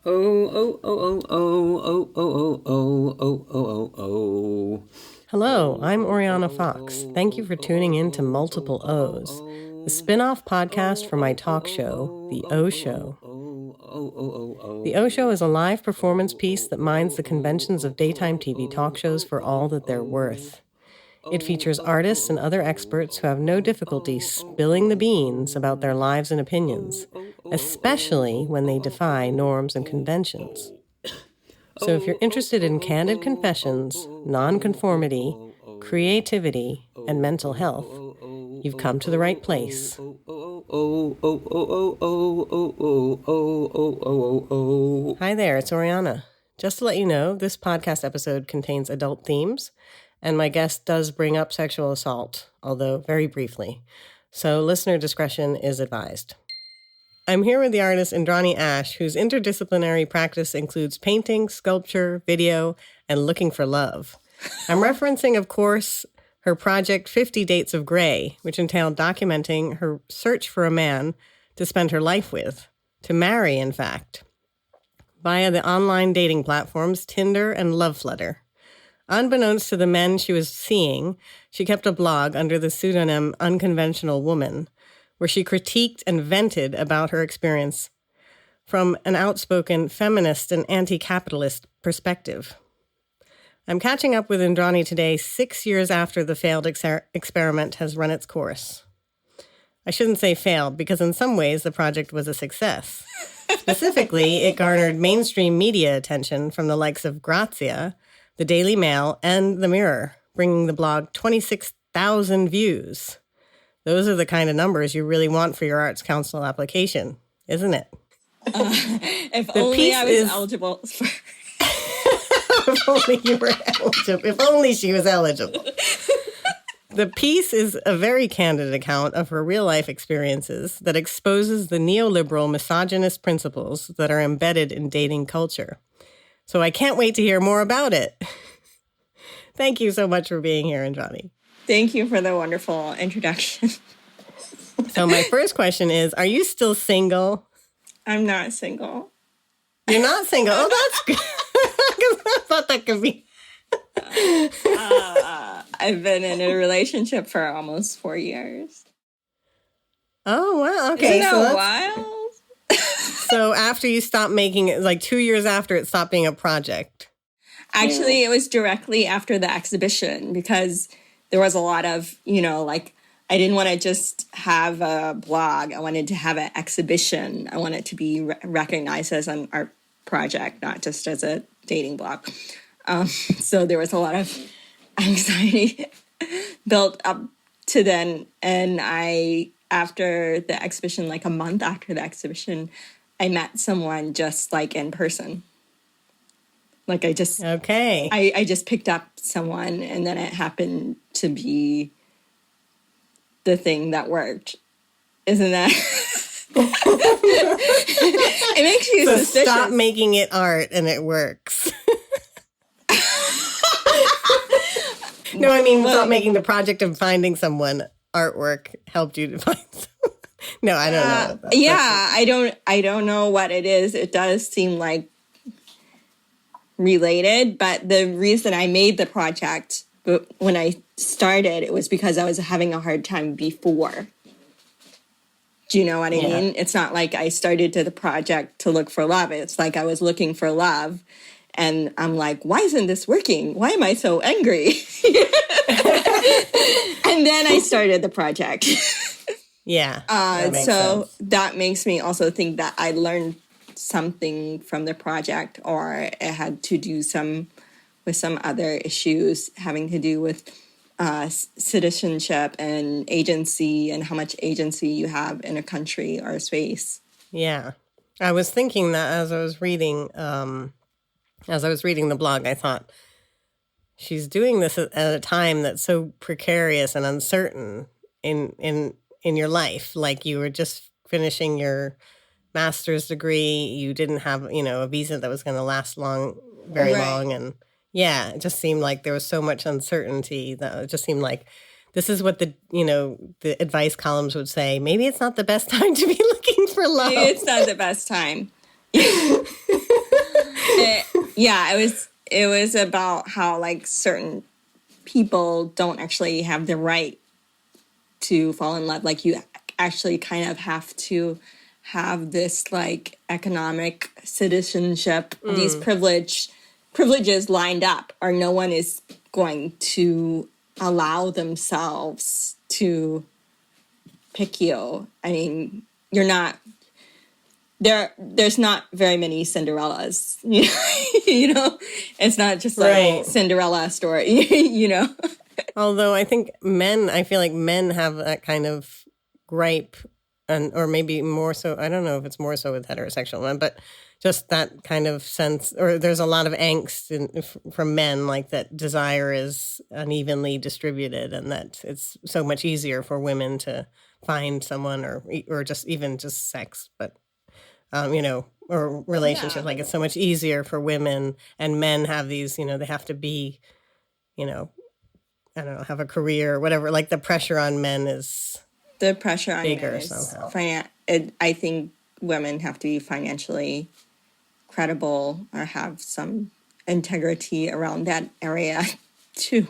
Hello, I'm Oriana Fox. Thank you for tuning in to Multiple O's, the spin-off podcast for my talk show, The O Show. The O Show is a live performance piece that mines the conventions of daytime TV talk shows for all that they're worth. It features artists and other experts who have no difficulty spilling the beans about their lives and opinions, especially when they defy norms and conventions. So if you're interested in candid confessions, nonconformity, creativity, and mental health, you've come to the right place. Hi there, it's Oriana. Just to let you know, this podcast episode contains adult themes, and my guest does bring up sexual assault, although very briefly. So listener discretion is advised. I'm here with the artist Indrani Ashe, whose interdisciplinary practice includes painting, sculpture, video, and looking for love. I'm referencing, of course, her project 50 Dates of Grey, which entailed documenting her search for a man to spend her life with, to marry, in fact, via the online dating platforms Tinder and Loveflutter. Unbeknownst to the men she was seeing, she kept a blog under the pseudonym Unconventional Woman, where she critiqued and vented about her experience from an outspoken feminist and anti-capitalist perspective. I'm catching up with Indrani today 6 years after the failed experiment has run its course. I shouldn't say failed, because in some ways the project was a success. Specifically, it garnered mainstream media attention from the likes of Grazia, the Daily Mail, and The Mirror, bringing the blog 26,000 views. Those are the kind of numbers you really want for your Arts Council application, isn't it? If only I was eligible. If only you were eligible. If only she was eligible. The piece is a very candid account of her real-life experiences that exposes the neoliberal misogynist principles that are embedded in dating culture. So I can't wait to hear more about it. Thank you so much for being here, Indrani. Thank you for the wonderful introduction. So my first question is, are you still single? I'm not single. You're not single? Oh, that's good. I thought that could be. I've been in a relationship for almost 4 years. Oh, wow. Okay. Isn't that wild? So after you stopped making it, like 2 years after it stopped being a project? Actually, it was directly after the exhibition, because there was a lot of, I didn't want to just have a blog. I wanted to have an exhibition. I wanted to be recognized as an art project, not just as a dating blog. So there was a lot of anxiety built up to then. And after the exhibition, like a month after the exhibition, I met someone just like in person. Like I just picked up someone, and then it happened to be the thing that worked. Isn't that? It makes you suspicious. Stop making it art and it works. No, I mean, stop making the project of finding someone artwork helped you to find someone. No, I don't know. I don't know what it is. It does seem like related, but the reason I made the project when I started, it was because I was having a hard time before. Do you know what I mean? It's not like I started the project to look for love. It's like I was looking for love, and I'm like, why isn't this working? Why am I so angry? And then I started the project. Yeah. That makes me also think that I learned something from the project, or it had to do with some other issues having to do with citizenship and agency, and how much agency you have in a country or a space. Yeah. I was thinking that as I was reading the blog, I thought, she's doing this at a time that's so precarious and uncertain in your life. Like, you were just finishing your master's degree. You didn't have, a visa that was going to last very long. And yeah, it just seemed like there was so much uncertainty that it just seemed like this is what the advice columns would say. Maybe it's not the best time to be looking for love. Maybe it's not the best time. Yeah, it was about how like certain people don't actually have the right to fall in love. Like you actually kind of have to have this like economic citizenship, these privileges lined up, or no one is going to allow themselves to pick you. I mean, you're not there's not very many Cinderellas. You know, it's not just like Right. Cinderella story, you know. Although I feel like men have that kind of gripe, or maybe more so. I don't know if it's more so with heterosexual men, but just that kind of sense, or there's a lot of angst from men, like that desire is unevenly distributed, and that it's so much easier for women to find someone, or just even just sex, but or relationships. Like it's so much easier for women, and men have these. They have to be, I don't know, have a career or whatever. Like the pressure on men is The pressure on bigger men is somehow. I think women have to be financially credible or have some integrity around that area too.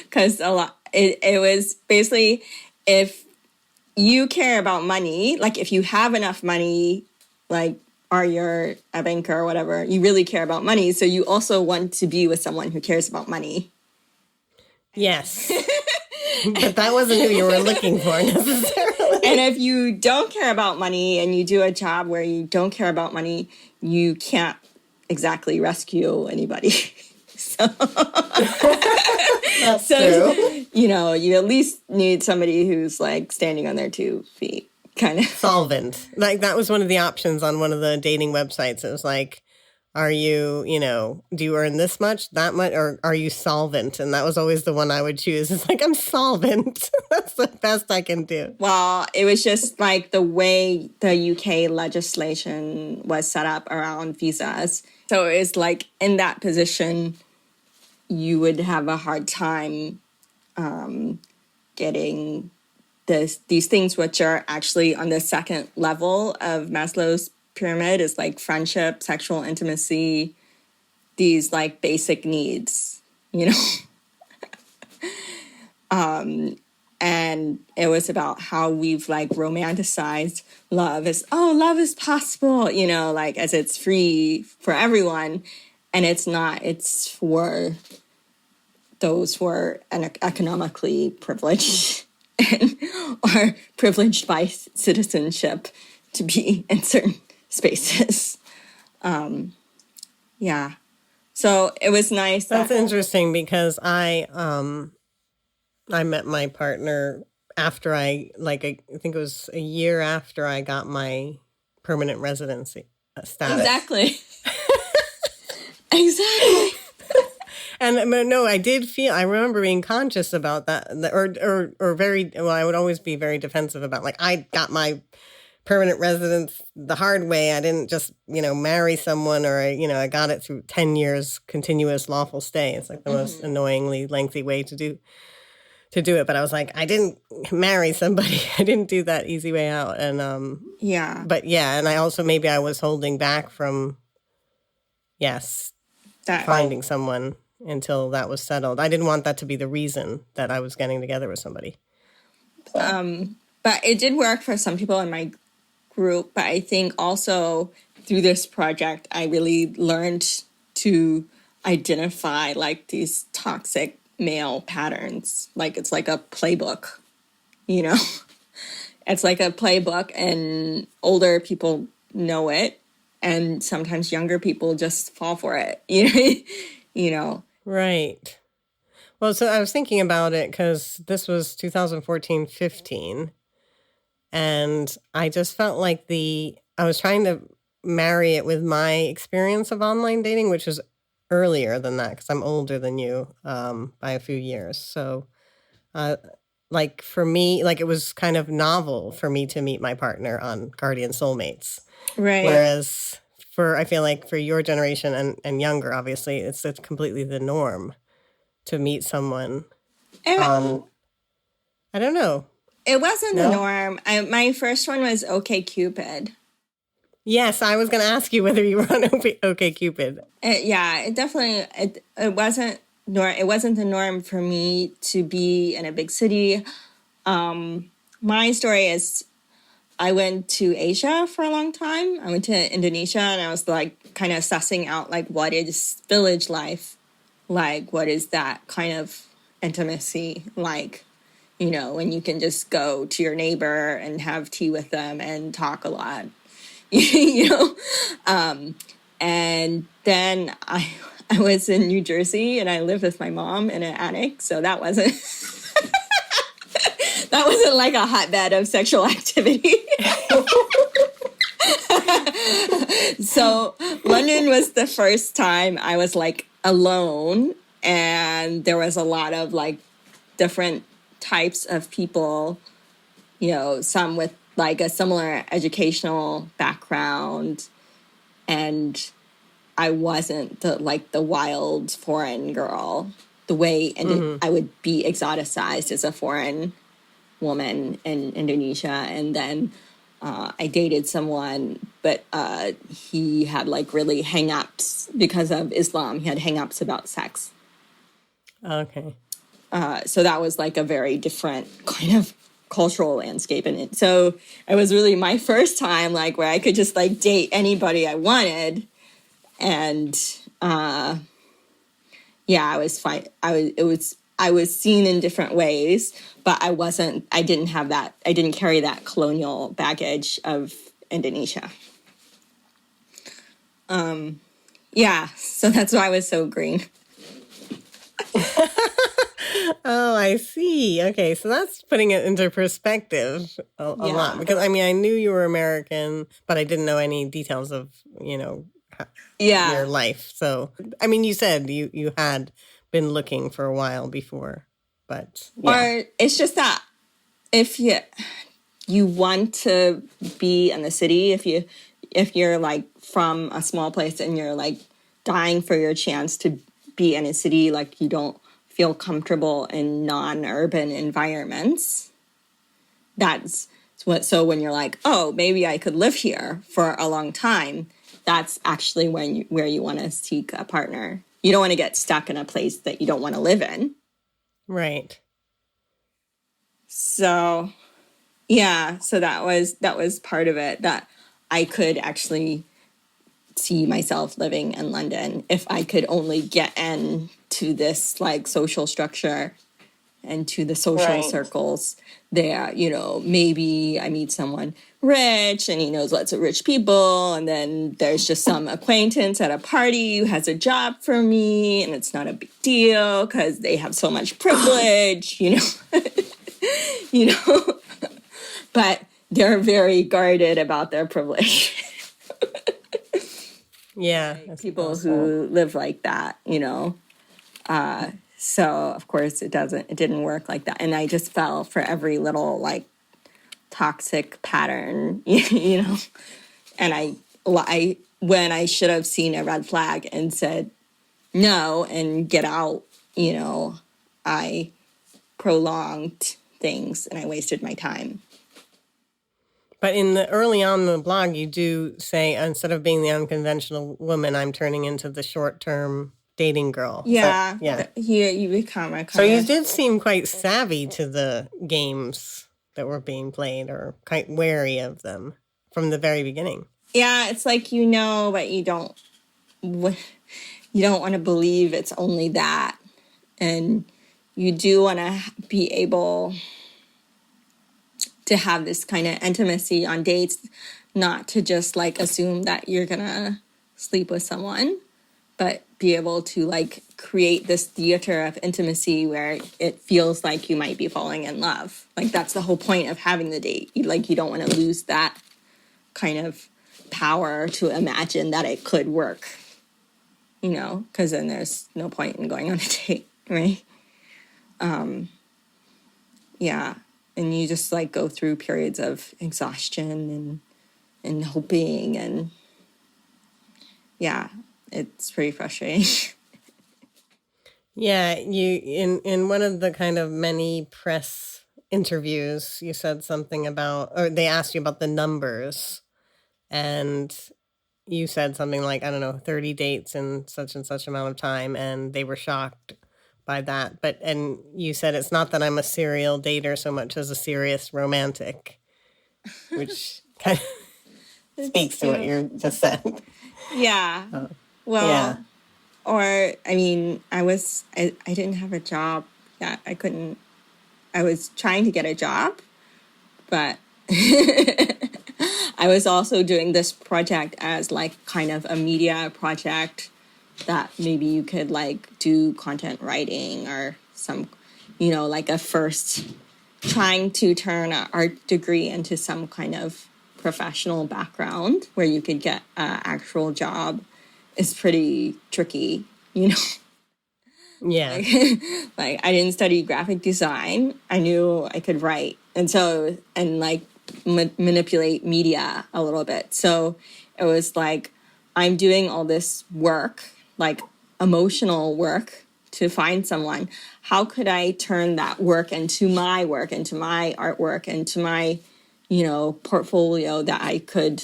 Because it was basically, if you care about money, like if you have enough money, like, or you're a banker or whatever, you really care about money. So you also want to be with someone who cares about money. Yes. But that wasn't who you were looking for necessarily. And if you don't care about money and you do a job where you don't care about money, you can't exactly rescue anybody. That's true. You at least need somebody who's like standing on their 2 feet, kind of. Solvent. Like that was one of the options on one of the dating websites. It was like, are you, do you earn this much, that much, or are you solvent? And that was always the one I would choose. It's like, I'm solvent. That's the best I can do. Well, it was just like the way the UK legislation was set up around visas. So it's like in that position, you would have a hard time getting these things, which are actually on the second level of Maslow's pyramid, is like friendship, sexual intimacy, these like basic needs, and it was about how we've like romanticized love as, love is possible, like as it's free for everyone. And it's not. It's for those who are economically privileged and are privileged by citizenship to be in certain spaces. Yeah. So it was nice. That's interesting because I met my partner after I think it was a year after I got my permanent residency status. Exactly. Exactly. And no, I remember being conscious about that, or very, well, I would always be very defensive about, like, I got my permanent residence the hard way. I didn't just, marry someone, or, I got it through 10 years continuous lawful stay. It's like the most annoyingly lengthy way to do it. But I was like, I didn't marry somebody. I didn't do that easy way out. And, yeah. But yeah, and I also, maybe I was holding back from, finding someone until that was settled. I didn't want that to be the reason that I was getting together with somebody. But it did work for some people in my group. But I think also through this project, I really learned to identify like these toxic male patterns. Like it's like a playbook, It's like a playbook, and older people know it, and sometimes younger people just fall for it, Right. Well, so I was thinking about it because this was 2014-15, and I just felt like I was trying to marry it with my experience of online dating, which was earlier than that because I'm older than you by a few years. So, like for me, like it was kind of novel for me to meet my partner on Guardian Soulmates. Right. Whereas I feel like for your generation and younger, obviously, it's completely the norm to meet someone. I don't know. It wasn't the norm. My first one was OkCupid. Yes, I was going to ask you whether you were on OkCupid. It definitely it wasn't the norm for me to be in a big city. My story is I went to Asia for a long time. I went to Indonesia, and I was like kind of sussing out like what is village life like, what is that kind of intimacy like, when you can just go to your neighbor and have tea with them and talk a lot, you know. And then I was in New Jersey, and I lived with my mom in an attic, so that wasn't that wasn't like a hotbed of sexual activity. So London was the first time I was like alone, and there was a lot of like different types of people, some with like a similar educational background, and I wasn't the wild foreign girl, the way I would be exoticized as a foreign woman in Indonesia. And then I dated someone, but he had like really hang-ups because of Islam. He had hang-ups about sex. Okay. So that was like a very different kind of cultural landscape. And so it was really my first time like where I could just like date anybody I wanted. And I was fine. I was seen in different ways, but I didn't carry that colonial baggage of Indonesia. So that's why I was so green. Oh, I see. Okay, so that's putting it into perspective a lot. Because, I mean, I knew you were American, but I didn't know any details of, your life. So, I mean, you said you had been looking for a while before, but... Yeah. Or it's just that if you want to be in the city, if you're like from a small place and you're like dying for your chance to be in a city, like you don't feel comfortable in non-urban environments, that's what. So when you're like, oh, maybe I could live here for a long time, that's actually where you want to seek a partner. You don't want to get stuck in a place that you don't want to live in. Right. So, so that was part of it, that I could actually see myself living in London if I could only get into this like social structure and to the social circles there. Maybe I meet someone rich and he knows lots of rich people, and then there's just some acquaintance at a party who has a job for me, and it's not a big deal because they have so much privilege, but they're very guarded about their privilege. Yeah. People who live like that, so of course it didn't work like that. And I just fell for every little like toxic pattern, and I when I should have seen a red flag and said no and get out, I prolonged things and I wasted my time. But early on in the blog, you do say, instead of being the unconventional woman, I'm turning into the short-term dating girl. Yeah. You become a kind So you did seem quite savvy to the games that were being played, or quite wary of them from the very beginning. Yeah, it's like, but you don't want to believe it's only that. And you do want to be able to have this kind of intimacy on dates, not to just like assume that you're gonna sleep with someone, but be able to like create this theater of intimacy where it feels like you might be falling in love. Like that's the whole point of having the date. You don't want to lose that kind of power to imagine that it could work, because then there's no point in going on a date, right? And you just like go through periods of exhaustion and hoping, and it's pretty frustrating. Yeah, you in one of the kind of many press interviews, you said something about, or they asked you about the numbers, and you said something like, I don't know, 30 dates in such and such amount of time, and they were shocked by that. And you said it's not that I'm a serial dater so much as a serious romantic, which kind of speaks to what you just said. Yeah. Well, Yeah. or, I mean, I didn't have a job yet. I was trying to get a job, but I was also doing this project as like kind of a media project that maybe you could like do content writing or some, like a first trying to turn an art degree into some kind of professional background where you could get an actual job is pretty tricky, Yeah. Like I didn't study graphic design. I knew I could write. And like manipulate media a little bit. So it was like, I'm doing all this work, like emotional work to find someone. How could I turn that work, into my artwork, into my, portfolio that I could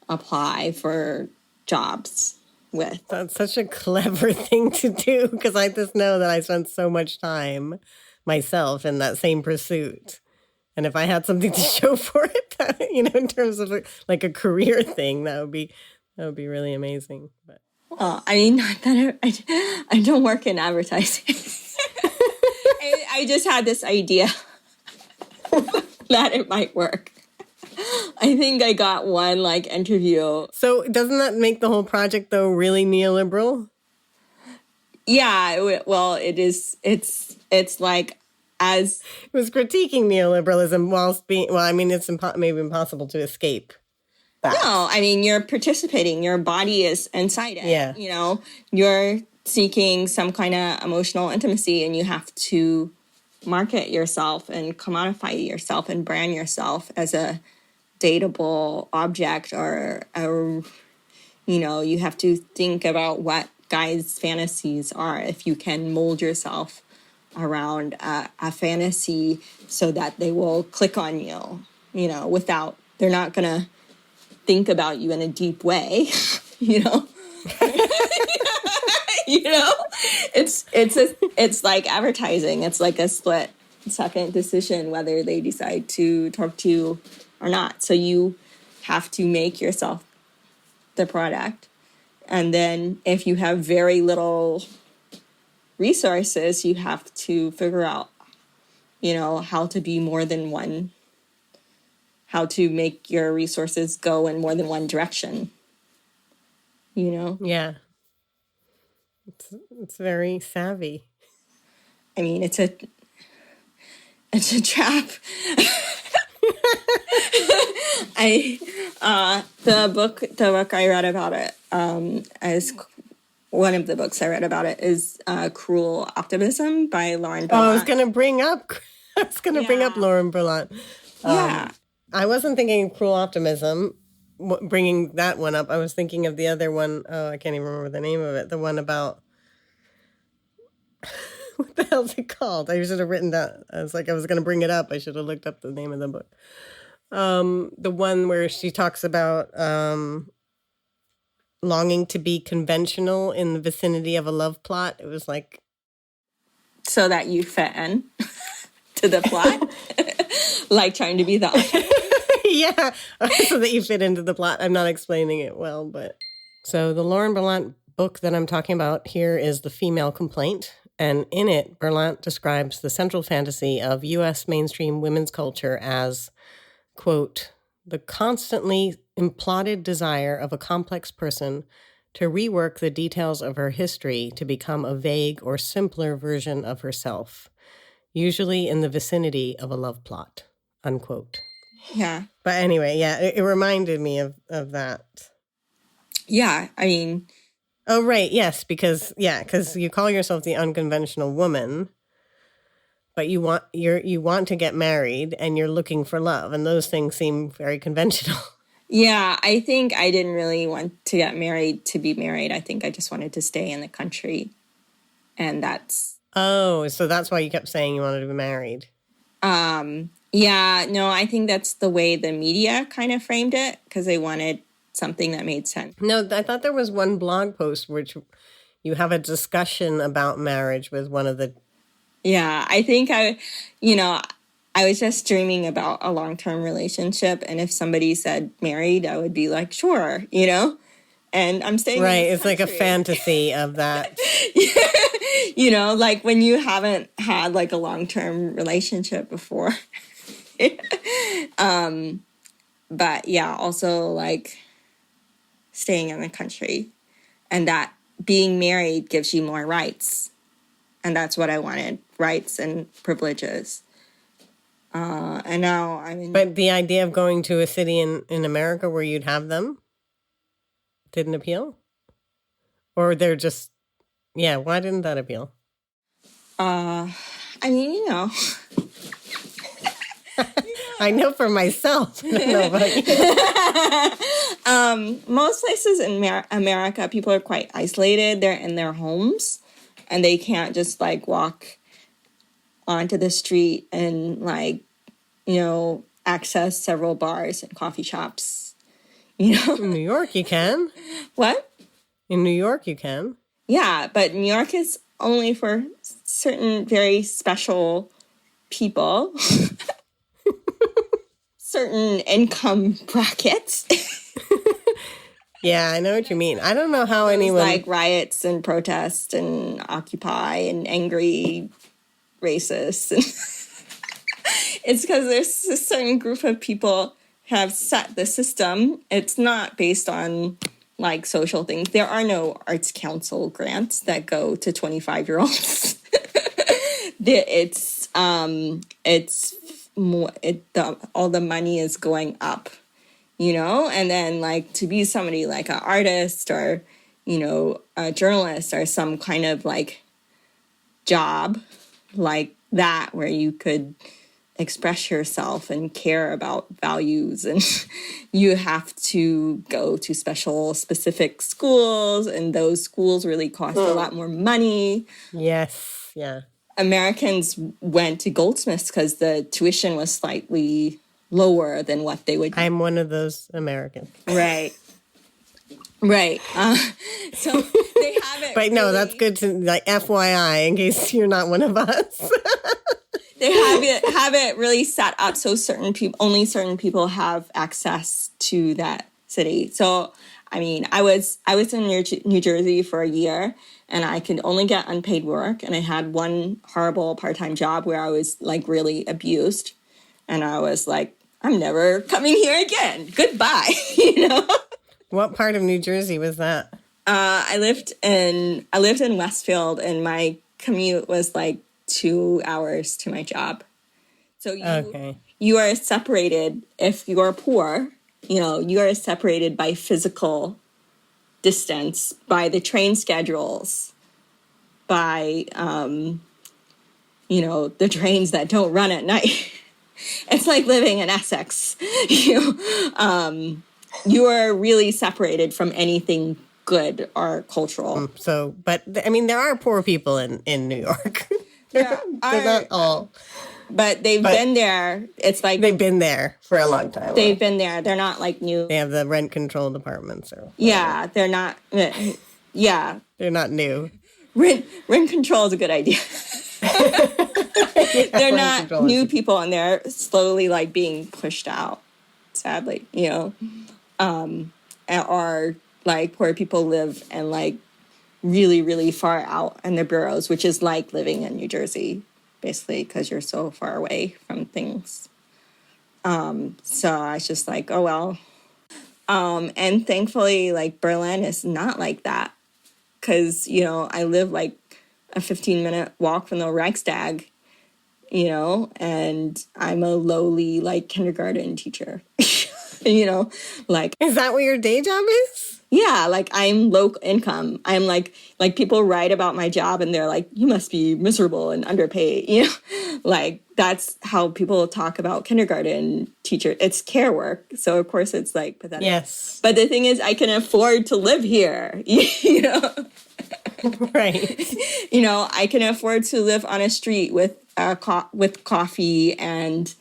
apply for jobs with? That's such a clever thing to do, because I just know that I spent so much time myself in that same pursuit. And if I had something to show for it, in terms of like a career thing, that would be really amazing. But I mean, not that I don't work in advertising. I just had this idea that it might work. I think I got one like interview. So doesn't that make the whole project though really neoliberal? Yeah, well, it is. It's like, as it was critiquing neoliberalism whilst being, well, I mean, it's maybe impossible to escape that. No, I mean, you're participating. Your body is inside it. Yeah. You're seeking some kind of emotional intimacy, and you have to market yourself and commodify yourself and brand yourself as a dateable object, or you have to think about what guys' fantasies are, if you can mold yourself around a fantasy so that they will click on you, without, they're not gonna think about you in a deep way, it's like advertising. It's like a split second decision whether they decide to talk to you or not. So you have to make yourself the product. And then if you have very little resources, you have to figure out, how to be more than one, how to make your resources go in more than one direction, Yeah. It's very savvy. I mean, it's a trap. The book I read about it, as one of the books I read about it is Cruel Optimism by Lauren Berlant. Oh, I was going to bring up Lauren Berlant. Yeah. I wasn't thinking Cruel Optimism, bringing that one up. I was thinking of the other one. Oh, I can't even remember the name of it. The one about, what the hell's it called? I should have written that. I was going to bring it up. I should have looked up the name of the book. The one where she talks about longing to be conventional in the vicinity of a love plot. It was like, so that you fit in to the plot, like trying to be the yeah, so that you fit into the plot. I'm not explaining it well, but so the Lauren Berlant book that I'm talking about here is The Female Complaint, and in it, Berlant describes the central fantasy of U.S. mainstream women's culture as, quote, the constantly imploded desire of a complex person to rework the details of her history to become a vague or simpler version of herself, usually in the vicinity of a love plot, unquote. Yeah. But anyway, yeah, it reminded me of that. Yeah, I mean... Oh, right, yes, because you call yourself the Unconventional Woman, but you want to get married and you're looking for love, and those things seem very conventional. Yeah, I think I didn't really want to get married to be married. I think I just wanted to stay in the country. And that's... Oh, so that's why you kept saying you wanted to be married. Yeah, no, I think that's the way the media kind of framed it, because they wanted something that made sense. No, I thought there was one blog post which you have a discussion about marriage with one of the... Yeah, I think I was just dreaming about a long-term relationship. And if somebody said married, I would be like, sure, and I'm staying Right, in this it's like a country. fantasy of that. Like when you haven't had like a long-term relationship before. But yeah, also like staying in the country, and that being married gives you more rights. And that's what I wanted, rights and privileges. And now I'm in... But the idea of going to a city in America where you'd have them didn't appeal? Or they're just... Yeah, why didn't that appeal? I mean, I know for myself. I don't know about you. Most places in America, people are quite isolated. They're in their homes, and they can't just like walk onto the street and like, access several bars and coffee shops. In New York, you can. What? In New York, you can. Yeah, but New York is only for certain very special people. Certain income brackets. Yeah, I know what you mean. I don't know how anyone... Like riots and protests and Occupy and angry racists. It's because there's a certain group of people have set the system. It's not based on like social things. There are no arts council grants that go to 25-year-olds. All the money is going up, and then like to be somebody like an artist or, a journalist or some kind of like job like that where you could express yourself and care about values, and you have to go to specific schools, and those schools really cost a lot more money. Yes, yeah. Americans went to Goldsmiths because the tuition was slightly lower than what they would... I'm one of those Americans. Right. So they have it... But no, that's good to, like, FYI, in case you're not one of us. They have it really set up so only certain people have access to that city. So, I mean, I was in New Jersey for a year, and I could only get unpaid work. And I had one horrible part-time job where I was like really abused. And I was like, I'm never coming here again. Goodbye. What part of New Jersey was that? I lived in Westfield, and my commute was like 2 hours to my job. So you are separated. If you are poor, you are separated by physical distance, by the train schedules, by, the trains that don't run at night. It's like living in Essex. You are really separated from anything good or cultural. But I mean, there are poor people in New York. They're not all. But been there. It's like... They've been there for a long time. They've been there. They're not like new. They have the rent controlled apartments. Yeah, they're not. Yeah. They're not new. Rent control is a good idea. They're not new people, and they're slowly like being pushed out, sadly, or like poor people live and like really, really far out in the boroughs, which is like living in New Jersey, basically, because you're so far away from things. So I was just like, oh, well. And thankfully, like, Berlin is not like that, because, I live like a 15-minute walk from the Reichstag, and I'm a lowly, like, kindergarten teacher, like... Is that what your day job is? Yeah, like, I'm low income. I'm like people write about my job and they're like, you must be miserable and underpaid, Like, that's how people talk about kindergarten teacher. It's care work. So, of course, it's, like, pathetic. Yes. But the thing is, I can afford to live here, Right. I can afford to live on a street with coffee and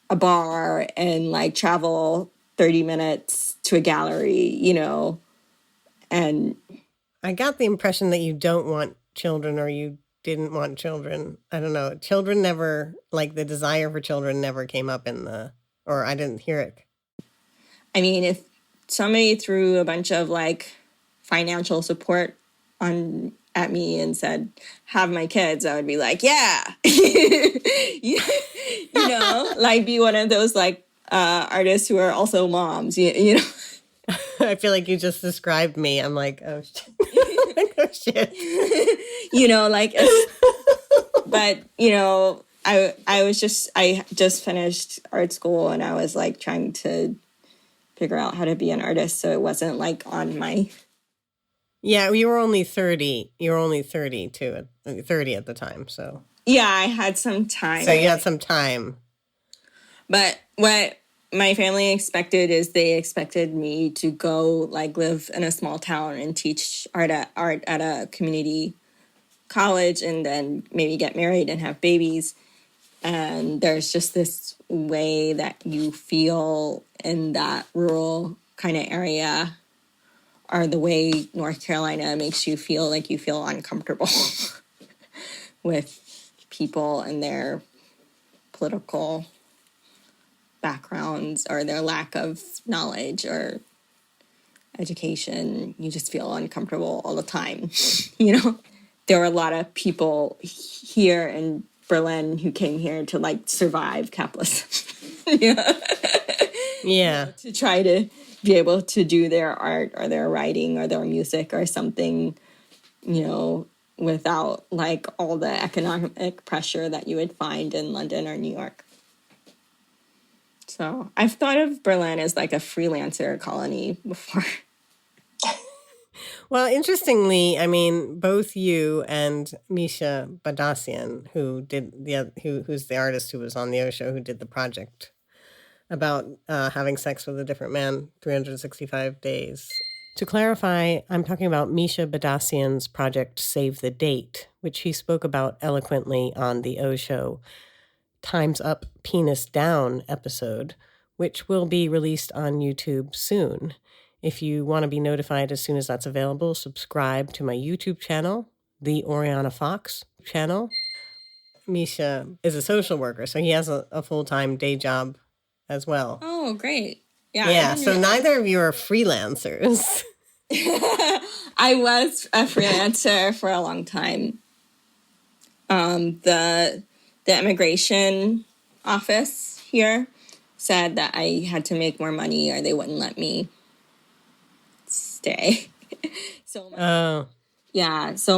a bar and, like, travel 30 minutes to a gallery, you know, and I got the impression that you don't want children, or you didn't want children. I don't know. Children never, like the desire for children never came up or I didn't hear it. I mean, if somebody threw a bunch of like financial support at me and said, have my kids, I would be like, yeah, you know, like be one of those like artists who are also moms, you know. I feel like you just described me. I'm like, oh shit. Oh shit. You know, like, but you know, I just finished art school, and I was like trying to figure out how to be an artist, so it wasn't like on my. Yeah, you were only 30. You were only 30 too, 30 at the time. So yeah, I had some time. So you had some time. But what my family expected is they expected me to go like live in a small town and teach art at a community college, and then maybe get married and have babies. And there's just this way that you feel in that rural kind of area, or the way North Carolina makes you feel uncomfortable with people and their political backgrounds or their lack of knowledge or education. You just feel uncomfortable all the time. You know, there were a lot of people here in Berlin who came here to like survive capitalism. Yeah. Yeah. To try to be able to do their art or their writing or their music or something, you know, without like all the economic pressure that you would find in London or New York. So I've thought of Berlin as like a freelancer colony before. Well, interestingly, I mean, both you and Misha Badassian, who's the artist who was on the O Show, who did the project about having sex with a different man 365 days. To clarify, I'm talking about Misha Badassian's project Save the Date, which he spoke about eloquently on the O Show Time's Up, Penis Down episode, which will be released on YouTube soon. If you want to be notified as soon as that's available, subscribe to my YouTube channel, the Oriana Fox channel. Misha is a social worker, so he has a full-time day job as well. Oh, great. Yeah. Yeah, so neither of you are freelancers. I was a freelancer for a long time. The immigration office here said that I had to make more money or they wouldn't let me stay. So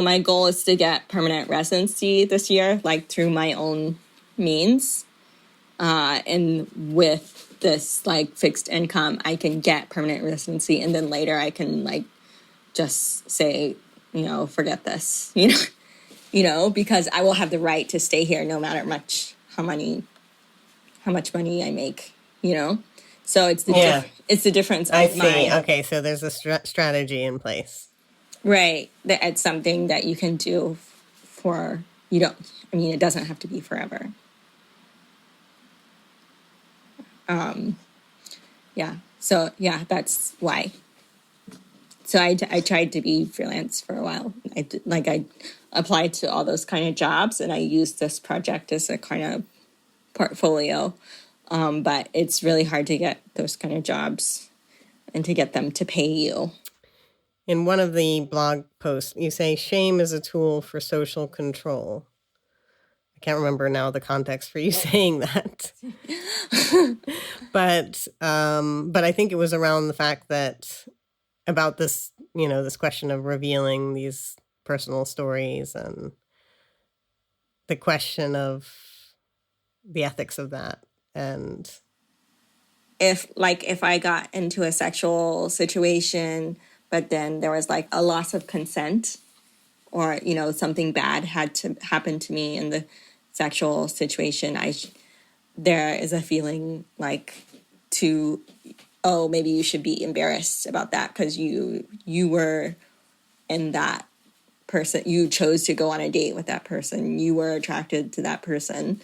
my goal is to get permanent residency this year, like through my own means. And with this like fixed income, I can get permanent residency, and then later I can like just say, you know, forget this, you know, because I will have the right to stay here no matter how much money I make, you know. So it's the difference. I see. Okay, so there's a strategy in place, right? That it's something that you can do it doesn't have to be forever. So that's why. So I tried to be freelance for a while. I applied to all those kind of jobs, and I used this project as a kind of portfolio. But it's really hard to get those kind of jobs and to get them to pay you. In one of the blog posts, you say shame is a tool for social control. I can't remember now the context for you saying that. But I think it was around the fact that about this, you know, this question of revealing these personal stories and the question of the ethics of that. And if I got into a sexual situation, but then there was like a loss of consent, or, you know, something bad had to happen to me in the sexual situation, there is a feeling like maybe you should be embarrassed about that because you were in that person, you chose to go on a date with that person, you were attracted to that person,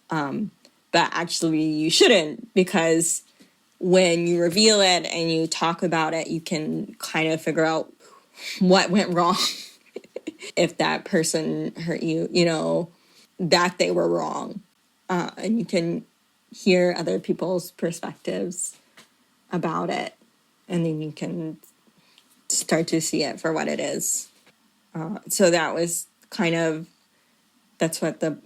but actually you shouldn't, because when you reveal it and you talk about it, you can kind of figure out what went wrong. If that person hurt you, that they were wrong. And you can hear other people's perspectives about it. And then you can start to see it for what it is. So that was that's what the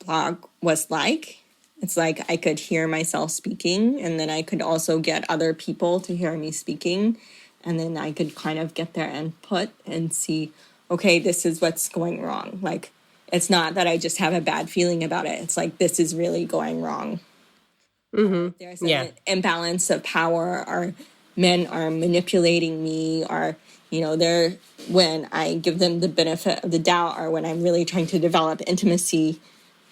blog was like. It's like I could hear myself speaking, and then I could also get other people to hear me speaking. And then I could kind of get their input and see, okay, this is what's going wrong. Like, it's not that I just have a bad feeling about it. It's like, this is really going wrong. There's an imbalance of power, or men are manipulating me, or, they're, when I give them the benefit of the doubt, or when I'm really trying to develop intimacy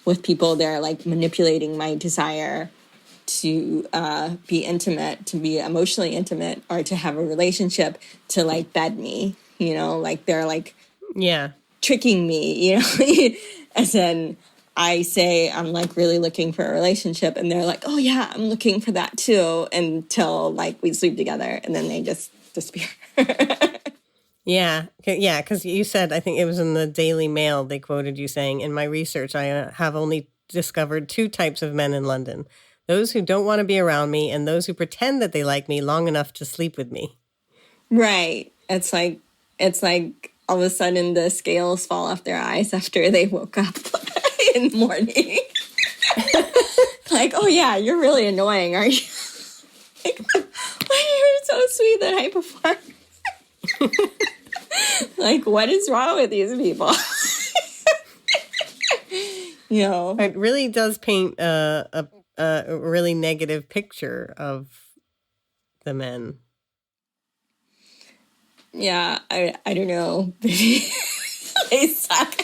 with people, they're like manipulating my desire to be intimate, to be emotionally intimate, or to have a relationship, to like bed me, like they're like tricking me, as in I say I'm like really looking for a relationship, and they're like, oh yeah, I'm looking for that too, until like we sleep together, and then they just disappear. Yeah, because you said, I think it was in the Daily Mail, they quoted you saying, in my research, I have only discovered 2 types of men in London: those who don't want to be around me, and those who pretend that they like me long enough to sleep with me. Right. It's like all of a sudden the scales fall off their eyes after they woke up in the morning. Like, oh yeah, you're really annoying, aren't you? Like, why are you so sweet the night before? Like, what is wrong with these people? It really does paint a really negative picture of the men. Yeah, I don't know. They suck.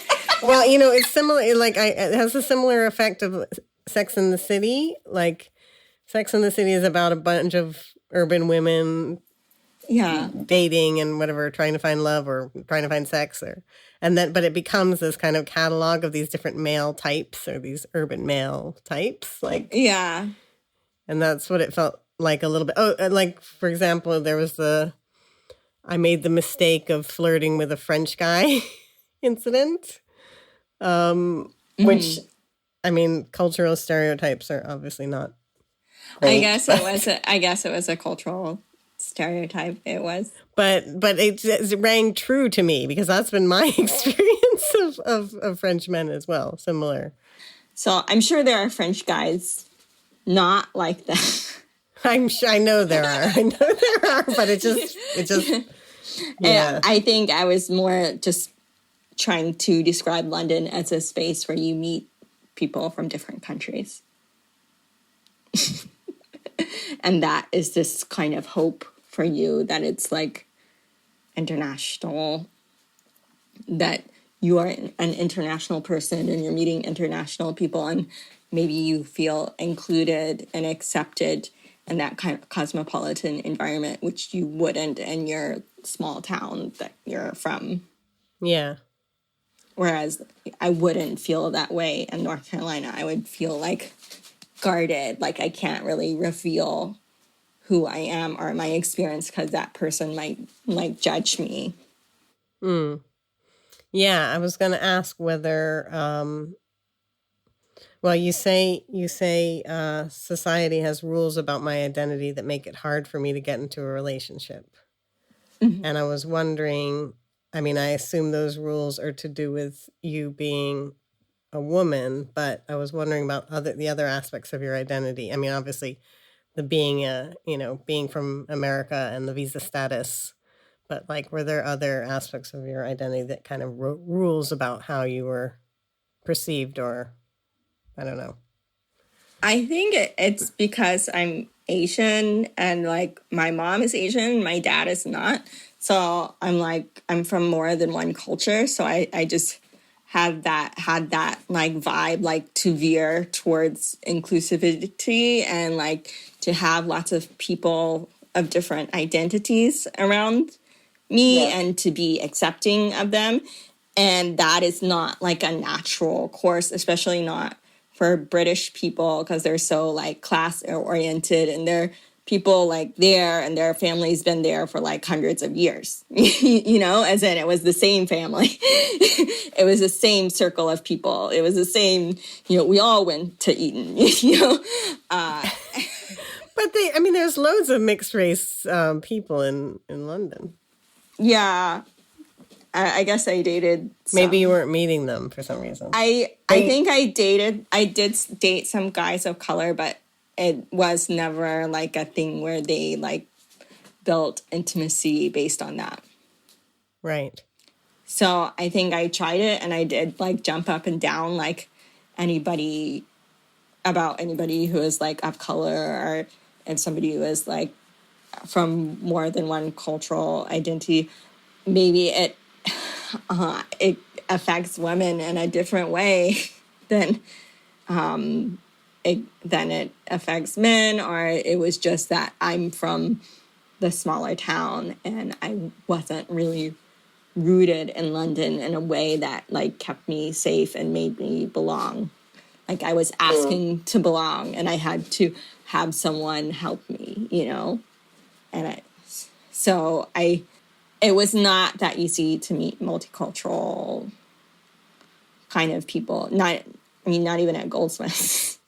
Well, it's similar. Like, it has a similar effect of Sex and the City. Like, Sex and the City is about a bunch of urban women, dating and whatever, trying to find love or trying to find sex, but it becomes this kind of catalog of these different male types, or these urban male types, like and that's what it felt like a little bit. Oh, like for example, there was I made the mistake of flirting with a French guy incident, which, I mean, cultural stereotypes are obviously not great, I guess it was a cultural stereotype. It was, but it rang true to me, because that's been my experience of French men as well, similar. So I'm sure there are French guys not like that. I know there are, but it just yeah. And I think I was more just trying to describe London as a space where you meet people from different countries. And that is this kind of hope for you, that it's like international, that you are an international person and you're meeting international people, and maybe you feel included and accepted in that kind of cosmopolitan environment, which you wouldn't in your small town that you're from. Yeah. Whereas I wouldn't feel that way in North Carolina. I would feel like guarded, like I can't really reveal who I am or my experience, because that person might like judge me. Yeah, I was going to ask whether, well, you say society has rules about my identity that make it hard for me to get into a relationship. And I was wondering, I mean, I assume those rules are to do with you being a woman, but I was wondering about the other aspects of your identity. I mean, obviously, the being from America and the visa status, but like, were there other aspects of your identity that kind of rules about how you were perceived, or I don't know? I think it's because I'm Asian, and like my mom is Asian, my dad is not. So I'm from more than one culture. So I just had that like vibe, like to veer towards inclusivity and like to have lots of people of different identities around me and to be accepting of them. And that is not like a natural course, especially not for British people, because they're so like class oriented, and they're people like there, and their family's been there for like hundreds of years, you know, as in it was the same family. It was the same circle of people. It was the same, you know, we all went to Eton, you know. But there's loads of mixed race people in London. Yeah. I guess I dated some. Maybe you weren't meeting them for some reason. I think I did date some guys of color, but it was never like a thing where they like built intimacy based on that. Right. So I think I tried it, and I did like jump up and down like anybody who is like of color, or if somebody who is like from more than one cultural identity. Maybe it affects women in a different way than it affects men, or it was just that I'm from the smaller town and I wasn't really rooted in London in a way that like kept me safe and made me belong. Like I was asking to belong, and I had to have someone help me, you know? And it was not that easy to meet multicultural kind of people. Not even at Goldsmiths.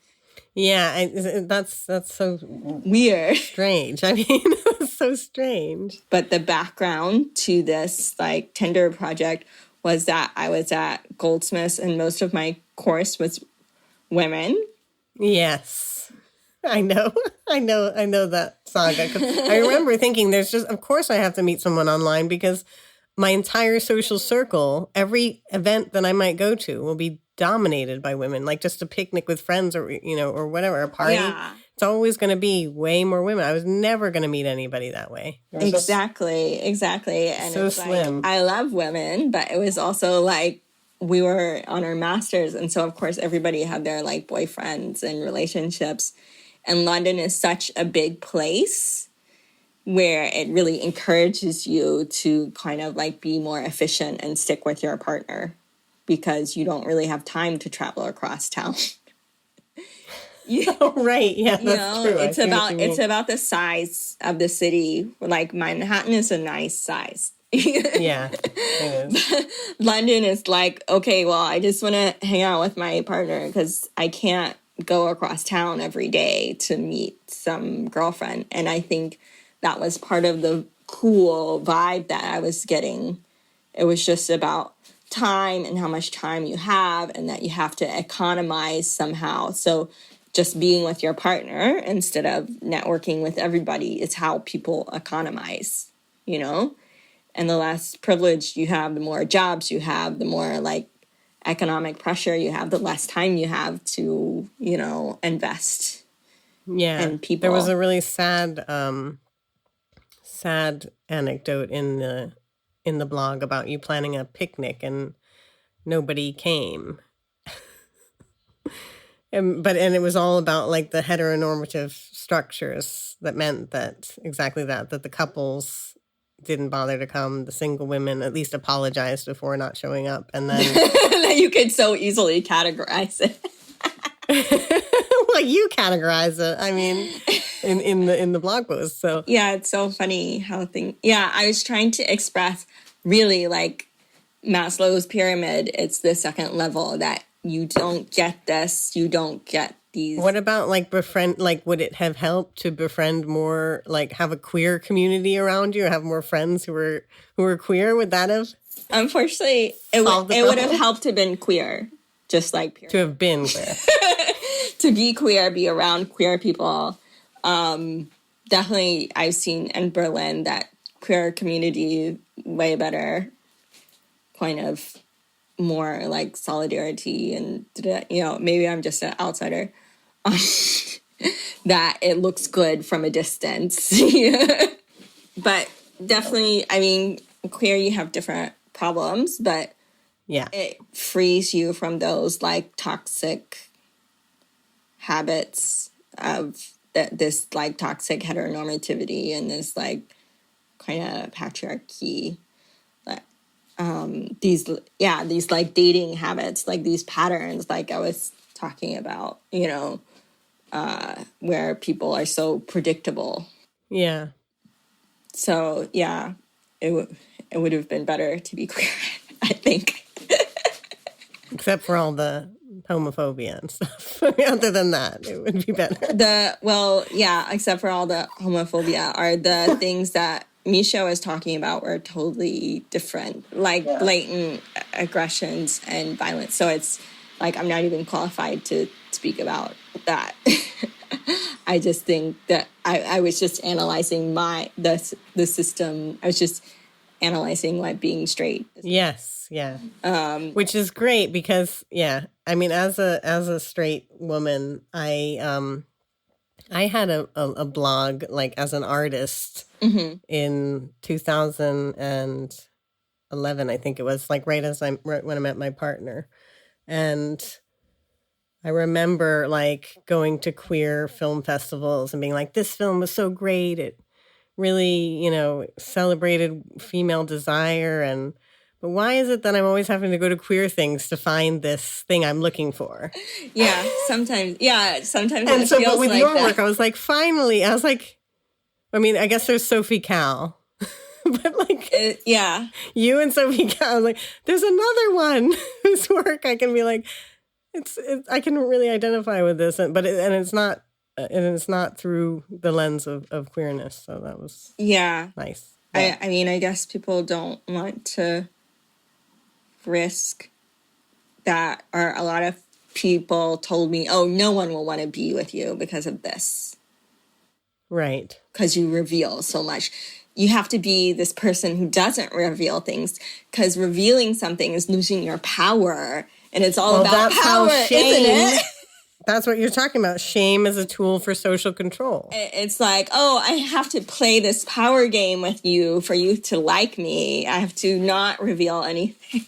Yeah, that's so weird. Strange. I mean, it's so strange. But the background to this like Tinder project was that I was at Goldsmiths, and most of my course was women. Yes. I know that saga. 'Cause I remember thinking of course I have to meet someone online, because my entire social circle, every event that I might go to will be dominated by women, like just a picnic with friends or, you know, or whatever, a party. Yeah. It's always going to be way more women. I was never going to meet anybody that way. Exactly. And so slim. Like, I love women, but it was also like, we were on our masters. And so, of course, everybody had their like boyfriends and relationships. And London is such a big place where it really encourages you to kind of like be more efficient and stick with your partner, because you don't really have time to travel across town. Oh, right. Yeah, that's true. It's about the size of the city. Like Manhattan is a nice size. Yeah, it is. London is like, okay, well, I just want to hang out with my partner because I can't go across town every day to meet some girlfriend. And I think that was part of the cool vibe that I was getting. It was just about time and how much time you have, and that you have to economize somehow. So just being with your partner instead of networking with everybody is how people economize, you know? And the less privilege you have, the more jobs you have, the more like economic pressure you have, the less time you have to, you know, invest in people. There was a really sad anecdote in the blog about you planning a picnic and nobody came. And it was all about like the heteronormative structures that meant that the couples didn't bother to come. The single women at least apologized before not showing up, and then you could so easily categorize it. Well, you categorize it. I mean, in the blog post. So yeah, it's so funny how things. Yeah, I was trying to express really like Maslow's pyramid. It's the second level that you don't get this. You don't get these. What about like befriend? Like, would it have helped to befriend more? Like, have a queer community around you, or have more friends who were queer? Would that have? Unfortunately, it would have helped to have been queer, just like to have been queer. To be queer, be around queer people. Definitely, I've seen in Berlin that queer community way better, kind of more like solidarity, and you know, maybe I'm just an outsider. That it looks good from a distance. But definitely, I mean, queer, you have different problems, but yeah, it frees you from those like toxic habits of this like toxic heteronormativity and this like kind of patriarchy. These like dating habits, like these patterns, like I was talking about, you know, where people are so predictable. Yeah. So yeah, it would have been better to be queer, I think. Except for all the homophobia and stuff. Other than that, it would be better. Except for all the homophobia are the things that Misha was talking about were totally different, like blatant aggressions and violence. So it's like I'm not even qualified to speak about that. I just think that I was just analyzing the system. I was just analyzing like being straight. Yes, yeah. Which is great because I mean, as a straight woman, I had a blog like as an artist in 2011, I think it was, like right when I met my partner. And I remember like going to queer film festivals and being like, this film was so great. It really, celebrated female desire. But why is it that I'm always having to go to queer things to find this thing I'm looking for? Yeah, sometimes. Sometimes. And it so, feels but with like your that. work, I was like, finally, I was like, I mean, I guess there's Sophie Cal. But like, you and Sophie Cal, I was like, there's another one whose work I can be like, I can really identify with this, it's not through the lens of queerness. So that was nice. Yeah. I mean, I guess people don't want to risk that, or a lot of people told me, oh, no one will want to be with you because of this. Right. Because you reveal so much. You have to be this person who doesn't reveal things, because revealing something is losing your power. And it's all about power, isn't it? That's what you're talking about. Shame is a tool for social control. It's like, oh, I have to play this power game with you for you to like me. I have to not reveal anything.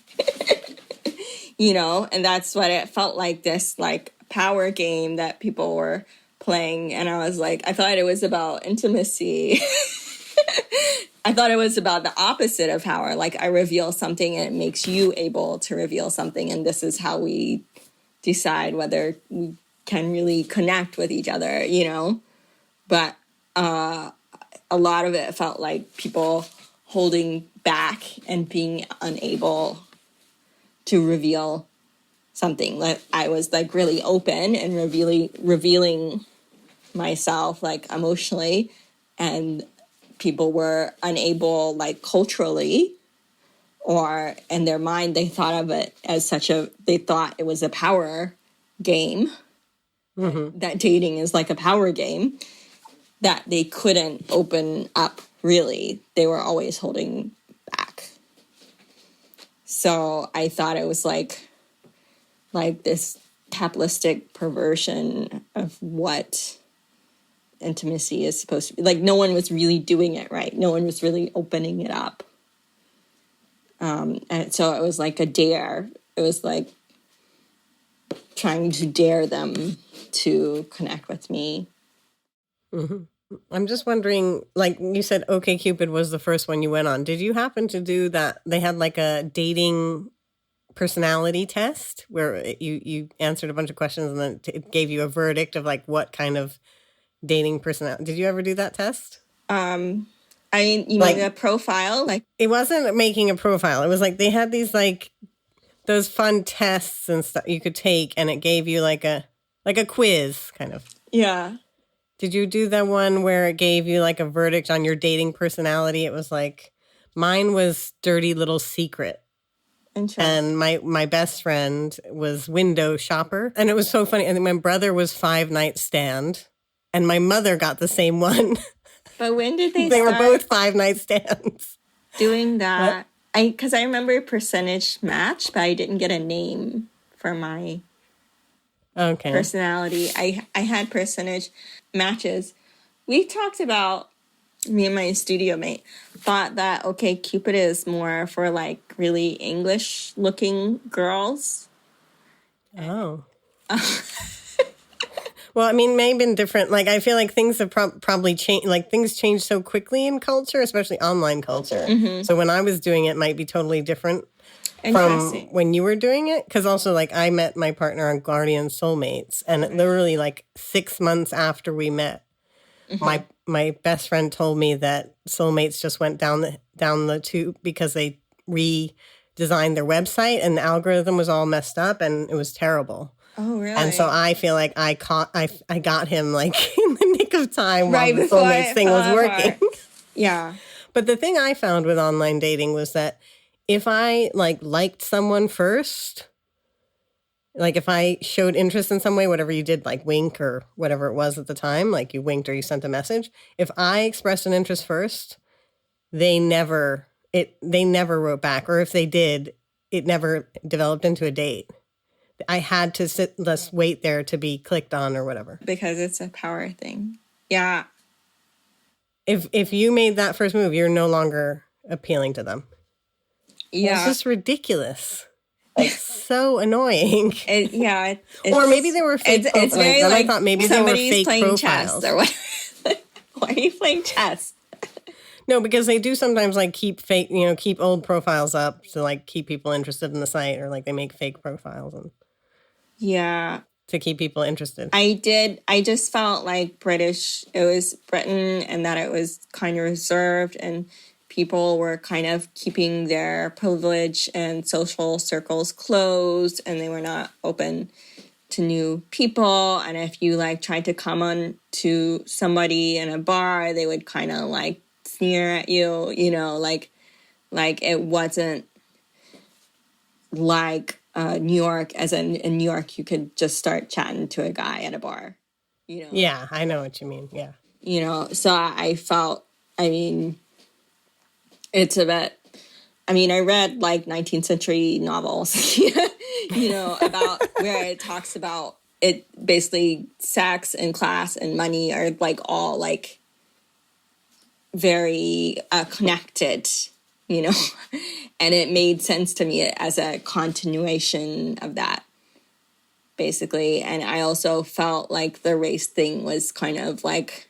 And that's what it felt like, this like power game that people were playing. And I was like, I thought it was about intimacy. I thought it was about the opposite of power. Like, I reveal something and it makes you able to reveal something. And this is how we decide whether we can really connect with each other, But a lot of it felt like people holding back and being unable to reveal something. Like, I was like really open and revealing myself like emotionally, and people were unable, like culturally, or in their mind, they thought of it as they thought it was a power game, that dating is like a power game, that they couldn't open up, really. They were always holding back. So I thought it was like this capitalistic perversion of what intimacy is supposed to be. Like, no one was really doing it right. No one was really opening it up. And so it was like a dare. It was like trying to dare them to connect with me. Mm-hmm. I'm just wondering, like you said, OkCupid was the first one you went on. Did you happen to do that? They had like a dating personality test where you answered a bunch of questions and then it gave you a verdict of like what kind of dating personality. Did you ever do that test? Like a profile? Like, it wasn't making a profile. It was like they had these like those fun tests and stuff you could take, and it gave you like a quiz kind of. Yeah. Did you do that one where it gave you like a verdict on your dating personality? It was like, mine was Dirty Little Secret. And my best friend was Window Shopper. And it was so funny. I think my brother was 5 Night Stand. And my mother got the same one. But when did they They were both 5 Night Stands. Doing that? Because I remember percentage match, but I didn't get a name for my personality. I had percentage matches. We talked about, me and my studio mate thought that OkCupid is more for like really English looking girls. Oh. Well, I mean, maybe been different. Like, I feel like things have probably changed. Like, things change so quickly in culture, especially online culture. Mm-hmm. So when I was doing it, might be totally different. from when you were doing it. Because also, like, I met my partner on Guardian Soulmates, and literally, like, 6 months after we met, my best friend told me that Soulmates just went down the tube because they redesigned their website, and the algorithm was all messed up, and it was terrible. Oh, really? And so I feel like I got him, like, in the nick of time while the Soulmates thing was working. Yeah. But the thing I found with online dating was that if I, like, liked someone first, like, if I showed interest in some way, whatever you did, like wink or whatever it was at the time, like you winked or you sent a message, if I expressed an interest first, they never wrote back. Or if they did, it never developed into a date. I had to wait there to be clicked on or whatever. Because it's a power thing. Yeah. If you made that first move, you're no longer appealing to them. Yeah. It's just ridiculous. Like, so annoying. Or maybe they were fake profiles. It's very like I thought maybe they were fake playing profiles. Chess or what? Why are you playing chess? No, because they do sometimes, like, keep old profiles up to, like, keep people interested in the site, or, like, they make fake profiles and to keep people interested. I just felt like it was Britain, and that it was kind of reserved, and people were kind of keeping their privilege and social circles closed, and they were not open to new people. And if you, like, tried to come on to somebody in a bar, they would kind of, like, sneer at you, you know, like it wasn't like New York, as in New York, you could just start chatting to a guy at a bar, you know? Yeah, I know what you mean. Yeah. You know, so I felt, I mean, it's a bit, I mean, I read, like, 19th century novels, you know, about where it talks about it, basically sex and class and money are, like, all, like, very connected, you know, and it made sense to me as a continuation of that, basically. And I also felt like the race thing was kind of like,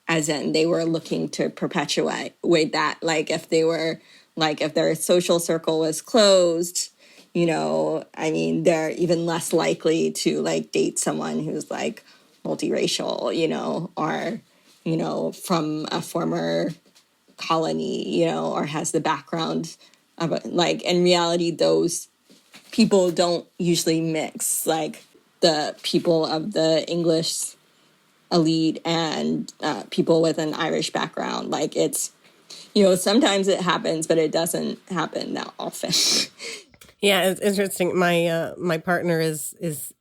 as in they were looking to perpetuate that, like, if their social circle was closed, you know, I mean, they're even less likely to, like, date someone who's, like, multiracial, you know, or, you know, from a former colony, you know, or has the background of, like, in reality, those people don't usually mix, like, the people of the English elite and people with an Irish background. Like, it's, you know, sometimes it happens, but it doesn't happen that often. Yeah, it's interesting. My partner is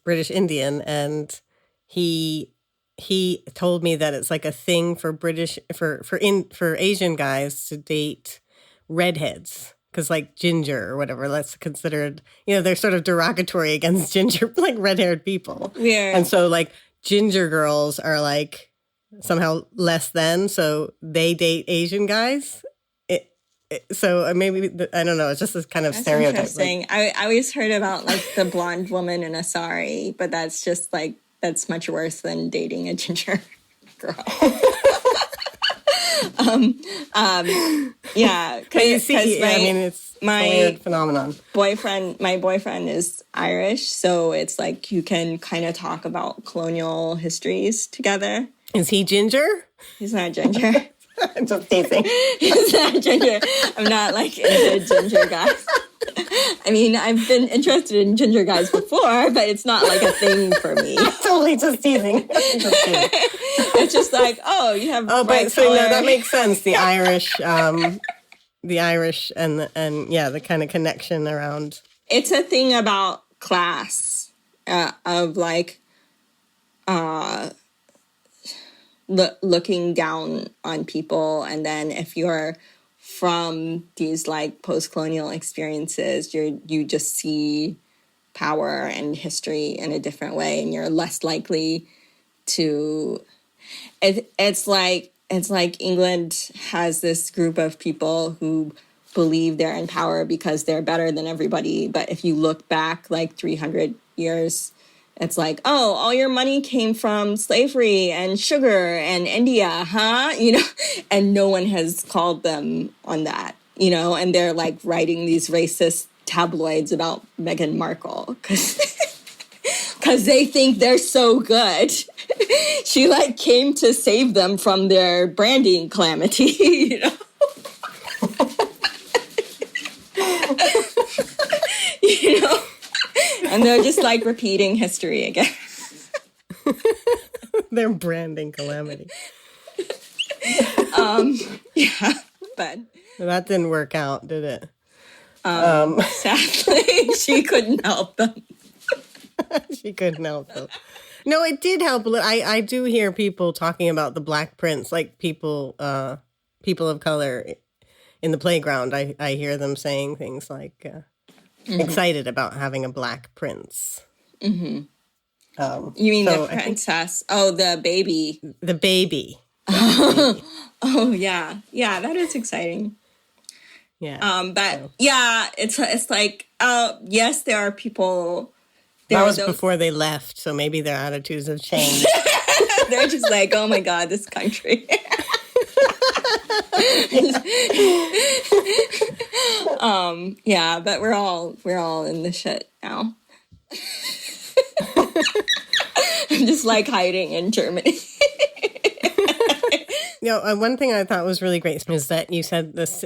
British Indian, and he told me that it's like a thing for Asian guys to date redheads, because, like, ginger or whatever, that's considered, you know, they're sort of derogatory against ginger, like, red-haired people. Yeah. And so, like, ginger girls are, like, somehow less than, so they date Asian guys. So maybe, I don't know, it's just this kind of stereotype. Interesting. Like, I always heard about, like, the blonde woman in a sari, but that's just, like, that's much worse than dating a ginger girl. Yeah. You see, I mean, it's a weird phenomenon. My boyfriend is Irish, so it's like you can kind of talk about colonial histories together. Is he ginger? He's not ginger. I'm just teasing. He's not ginger. I'm not, like, into ginger guys. I mean, I've been interested in ginger guys before, but it's not, like, a thing for me. Totally just teasing. It's just like, oh, you have bright so color. No, that makes sense. The Irish, and yeah, the kind of connection around. It's a thing about class, of, like, looking down on people, and then if you're from these, like, post-colonial experiences, you just see power and history in a different way, and you're less likely to. It's like England has this group of people who believe they're in power because they're better than everybody, but if you look back, like, 300 years. It's like, oh, all your money came from slavery and sugar and India, huh? You know, and no one has called them on that. you know, and they're like writing these racist tabloids about Meghan Markle because they think they're so good. She like came to save them from their branding calamity, you know. You know, and they're just like repeating history again. Their branding calamity. Yeah, but that didn't work out, did it? Sadly, she couldn't help them. She couldn't help them. No, it did help. I do hear people talking about the Black Prince, like people of color in the playground. I hear them saying things like excited about having a Black Prince. Mm-hmm. You mean the princess? The baby. The baby. Oh yeah, that is exciting. Yeah. But yeah, it's like yes, there are people. That was before they left, so maybe their attitudes have changed. They're just like, oh my God, this country. Yeah, but we're all in the shit now. I'm just like hiding in Germany. One thing I thought was really great is that you said this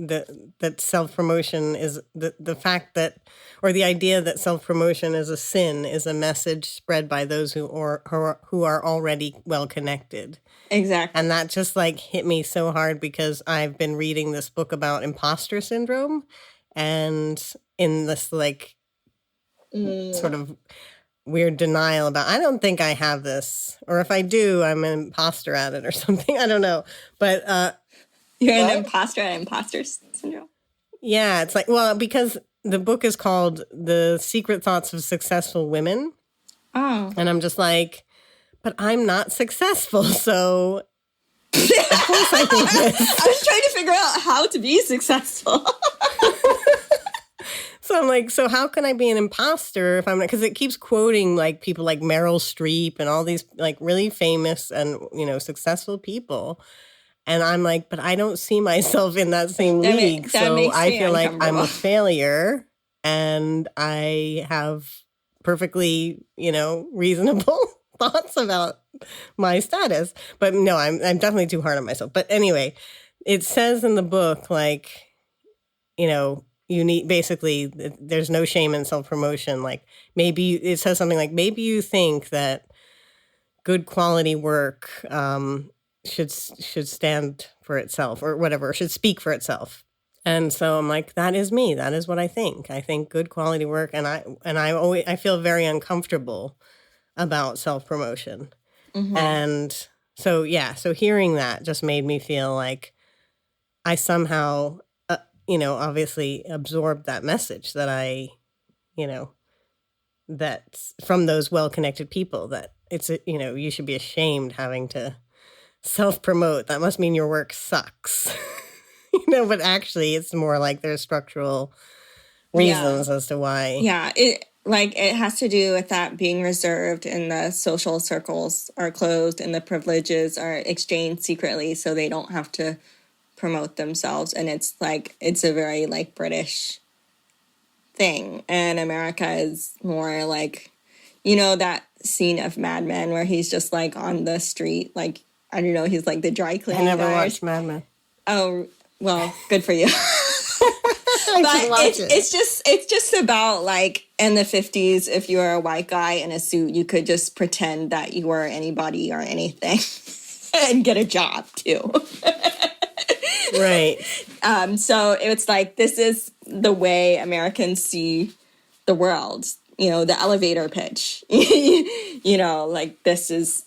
that self-promotion is the fact that, or the idea that self-promotion is a sin is a message spread by those who are already well connected. Exactly. And that just like hit me so hard because I've been reading this book about imposter syndrome, and in this like sort of weird denial about, I don't think I have this, or if I do, I'm an imposter at it or something. I don't know. But you're an imposter at imposter syndrome? Yeah, it's like, well, because the book is called The Secret Thoughts of Successful Women. Oh. And I'm just like, but I'm not successful, so of course I think this. I was trying to figure out how to be successful. So I'm like, so how can I be an imposter if I'm not? Because it keeps quoting like people like Meryl Streep and all these like really famous and, successful people. And I'm like, but I don't see myself in that same league. So I feel like I'm a failure and I have perfectly, reasonable thoughts about my status. But no, I'm definitely too hard on myself. But anyway, it says in the book, like, you need, basically, there's no shame in self-promotion. Like maybe it says something like, maybe you think that good quality work should stand for itself or whatever, should speak for itself. And so I'm like, that is me. That is what I think. I think good quality work. And I feel very uncomfortable about self-promotion. Mm-hmm. And so, so hearing that just made me feel like I somehow, obviously absorbed that message that that from those well-connected people, that it's, you should be ashamed having to self-promote. That must mean your work sucks. But actually it's more like there's structural reasons as to why. Yeah, it has to do with that being reserved, and the social circles are closed and the privileges are exchanged secretly so they don't have to promote themselves. And it's a very like British thing, and America is more like, that scene of Mad Men where he's just like on the street, like, I don't know, he's like the dry cleaning guy. I never watched Mad Men. Oh, well, good for you. But it's just about like in the 50s, if you were a white guy in a suit, you could just pretend that you were anybody or anything and get a job too. Right. So it's like, this is the way Americans see the world, the elevator pitch, like this is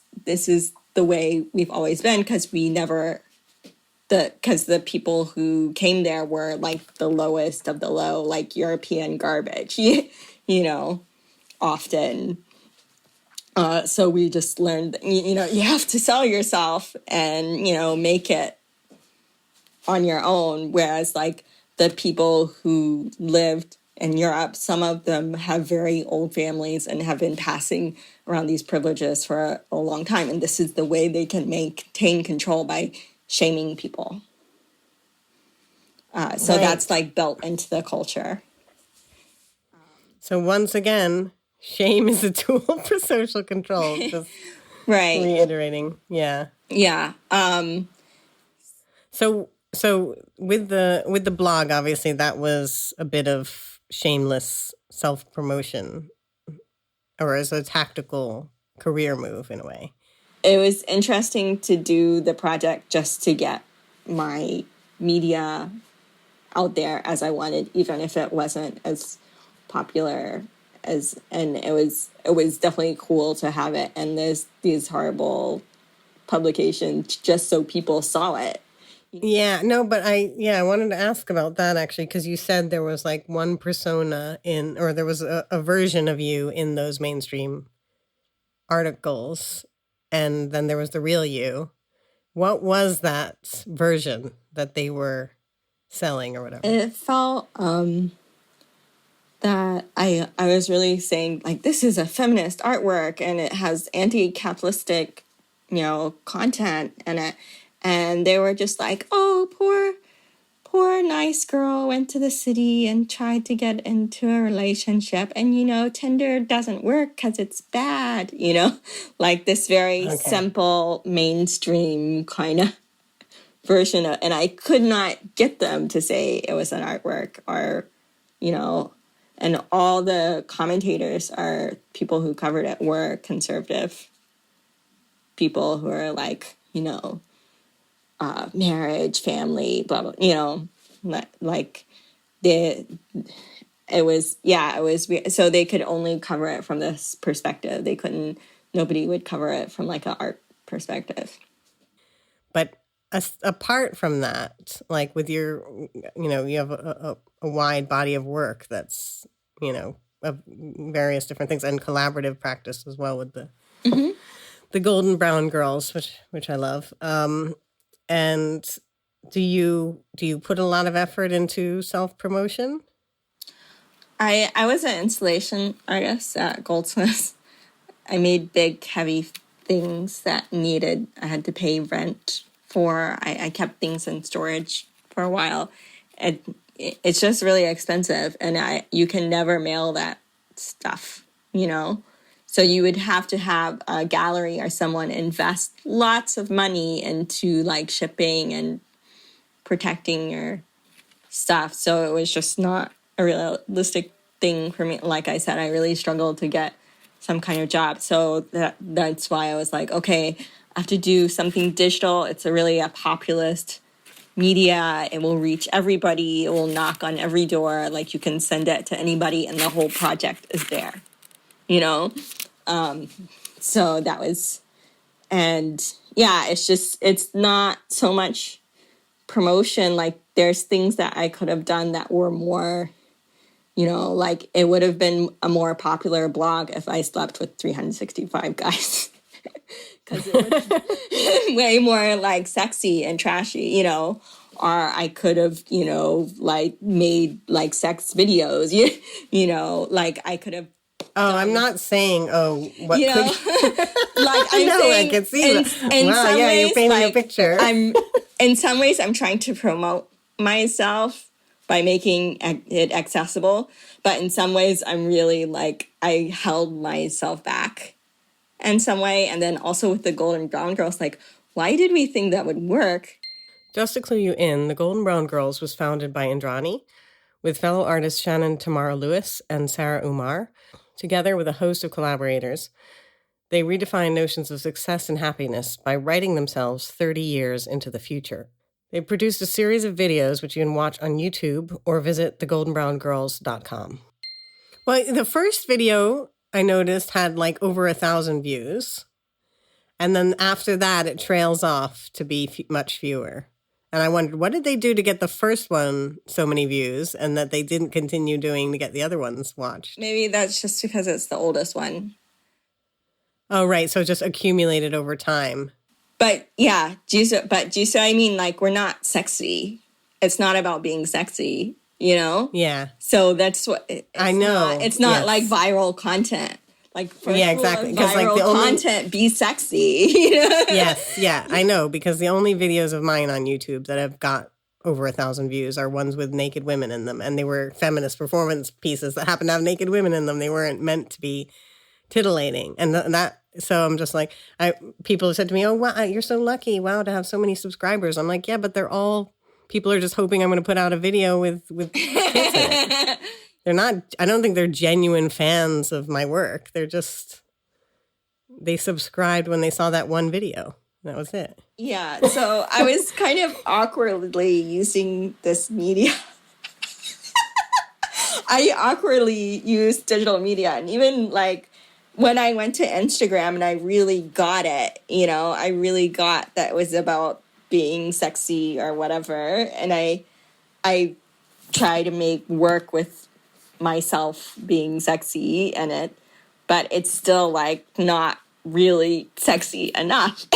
the way we've always been, because the people who came there were like the lowest of the low, like European garbage, often. So we just learned, you have to sell yourself and, make it on your own. Whereas like the people who lived in Europe, some of them have very old families and have been passing around these privileges for a long time. And this is the way they can maintain control, by shaming people. So that's like built into the culture. So once again, shame is a tool for social control. Just right. reiterating. Yeah. Yeah. So with the blog, obviously that was a bit of shameless self-promotion, or as a tactical career move in a way. It was interesting to do the project just to get my media out there as I wanted, even if it wasn't as popular as, and it was definitely cool to have it. And there's these horrible publications just so people saw it. Yeah, no, but I wanted to ask about that actually, because you said there was like one persona in, or there was a version of you in those mainstream articles, and then there was the real you. What was that version that they were selling or whatever? It felt that I was really saying, like, this is a feminist artwork and it has anti-capitalistic, content in it. And they were just like, oh, poor nice girl went to the city and tried to get into a relationship. And, Tinder doesn't work because it's bad, like this very simple mainstream kind of version of, and I could not get them to say it was an artwork or, and all the commentators are people who covered it were conservative people who are like, marriage, family, blah, blah, like it was weird. So they could only cover it from this perspective. Nobody would cover it from like an art perspective. But apart from that, like with your, you have a wide body of work that's, of various different things, and collaborative practice as well with the Golden Brown Girls, which I love. And do you put a lot of effort into self-promotion? I was an installation artist at Goldsmiths. I made big, heavy things that I had to pay rent for. I kept things in storage for a while. It's just really expensive, and you can never mail that stuff, So you would have to have a gallery or someone invest lots of money into like shipping and protecting your stuff. So it was just not a realistic thing for me. Like I said, I really struggled to get some kind of job. So that's why I was like, okay, I have to do something digital. It's a populist media. It will reach everybody. It will knock on every door. Like you can send it to anybody and the whole project is there, So that was, and yeah, it's not so much promotion. Like there's things that I could have done that were more, like it would have been a more popular blog if I slept with 365 guys. Because it was way more like sexy and trashy, or I could have, like made like sex videos, like I could have. Oh, I'm not saying, what like I'm saying, I can see in some ways, you're painting like, a picture. In some ways, I'm trying to promote myself by making it accessible. But in some ways, I'm really like, I held myself back in some way. And then also with the Golden Brown Girls, like, why did we think that would work? Just to clue you in, the Golden Brown Girls was founded by Indrani with fellow artists Shannon Tamara Lewis and Sarah Umar. Together with a host of collaborators, they redefine notions of success and happiness by writing themselves 30 years into the future. They produced a series of videos which you can watch on YouTube or visit thegoldenbrowngirls.com. Well, the first video I noticed had like over 1,000 views. And then after that, it trails off to be much fewer. And I wondered, what did they do to get the first one so many views and that they didn't continue doing to get the other ones watched? Maybe that's just because it's the oldest one. Oh, right. So it just accumulated over time. But yeah, do you see what I mean? Like, we're not sexy. It's not about being sexy, Yeah. So that's what I know. It's not like viral content. Like, exactly. Because like the content be sexy. Yes, yeah, I know, because the only videos of mine on YouTube that have got over 1,000 views are ones with naked women in them. And they were feminist performance pieces that happened to have naked women in them. They weren't meant to be titillating. And so I'm just like, people have said to me, oh, wow, you're so lucky. Wow, to have so many subscribers. I'm like, yeah, but people are just hoping I'm going to put out a video with kids in it. They're not, I don't think they're genuine fans of my work. They subscribed when they saw that one video. That was it. Yeah, so I was kind of awkwardly using this media. I awkwardly use digital media. And even like when I went to Instagram and I really got it, I really got that it was about being sexy or whatever. And I try to make work with myself being sexy in it, but it's still like not really sexy enough.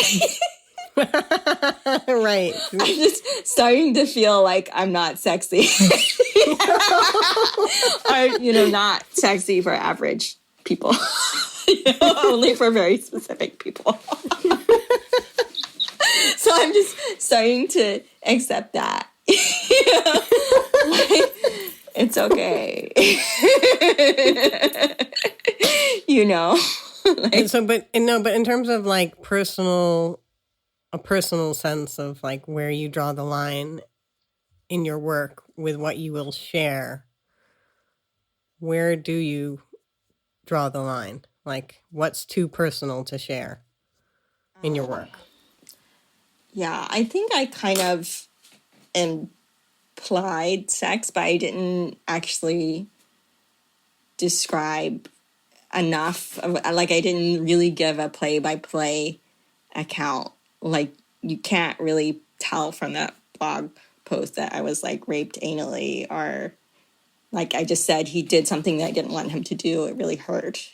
Right. I'm just starting to feel like I'm not sexy. Or, not sexy for average people. Only for very specific people. So I'm just starting to accept that. It's okay. But in terms of like a personal sense of like where you draw the line in your work with what you will share, where do you draw the line? Like, what's too personal to share in your work? Yeah, I think I kind of implied sex, but I didn't actually describe enough. Like, I didn't really give a play-by-play account. Like, you can't really tell from that blog post that I was, like, raped anally, or, like, I just said he did something that I didn't want him to do. It really hurt,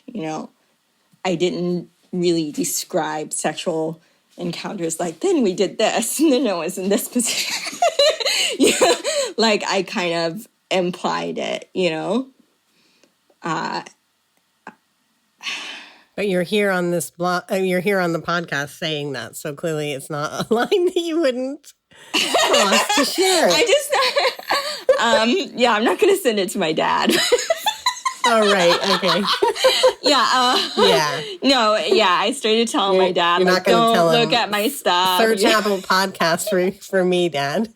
I didn't really describe sexual encounters like, then we did this, and then I was in this position. Like, I kind of implied it, But you're here on this blog, you're here on the podcast saying that, so clearly it's not a line that you wouldn't cross to share. I'm not going to send it to my dad. Oh, right. Okay. Yeah. No, yeah. I started telling my dad, you're like, not don't look at my stuff. Search Apple Podcast for me, Dad.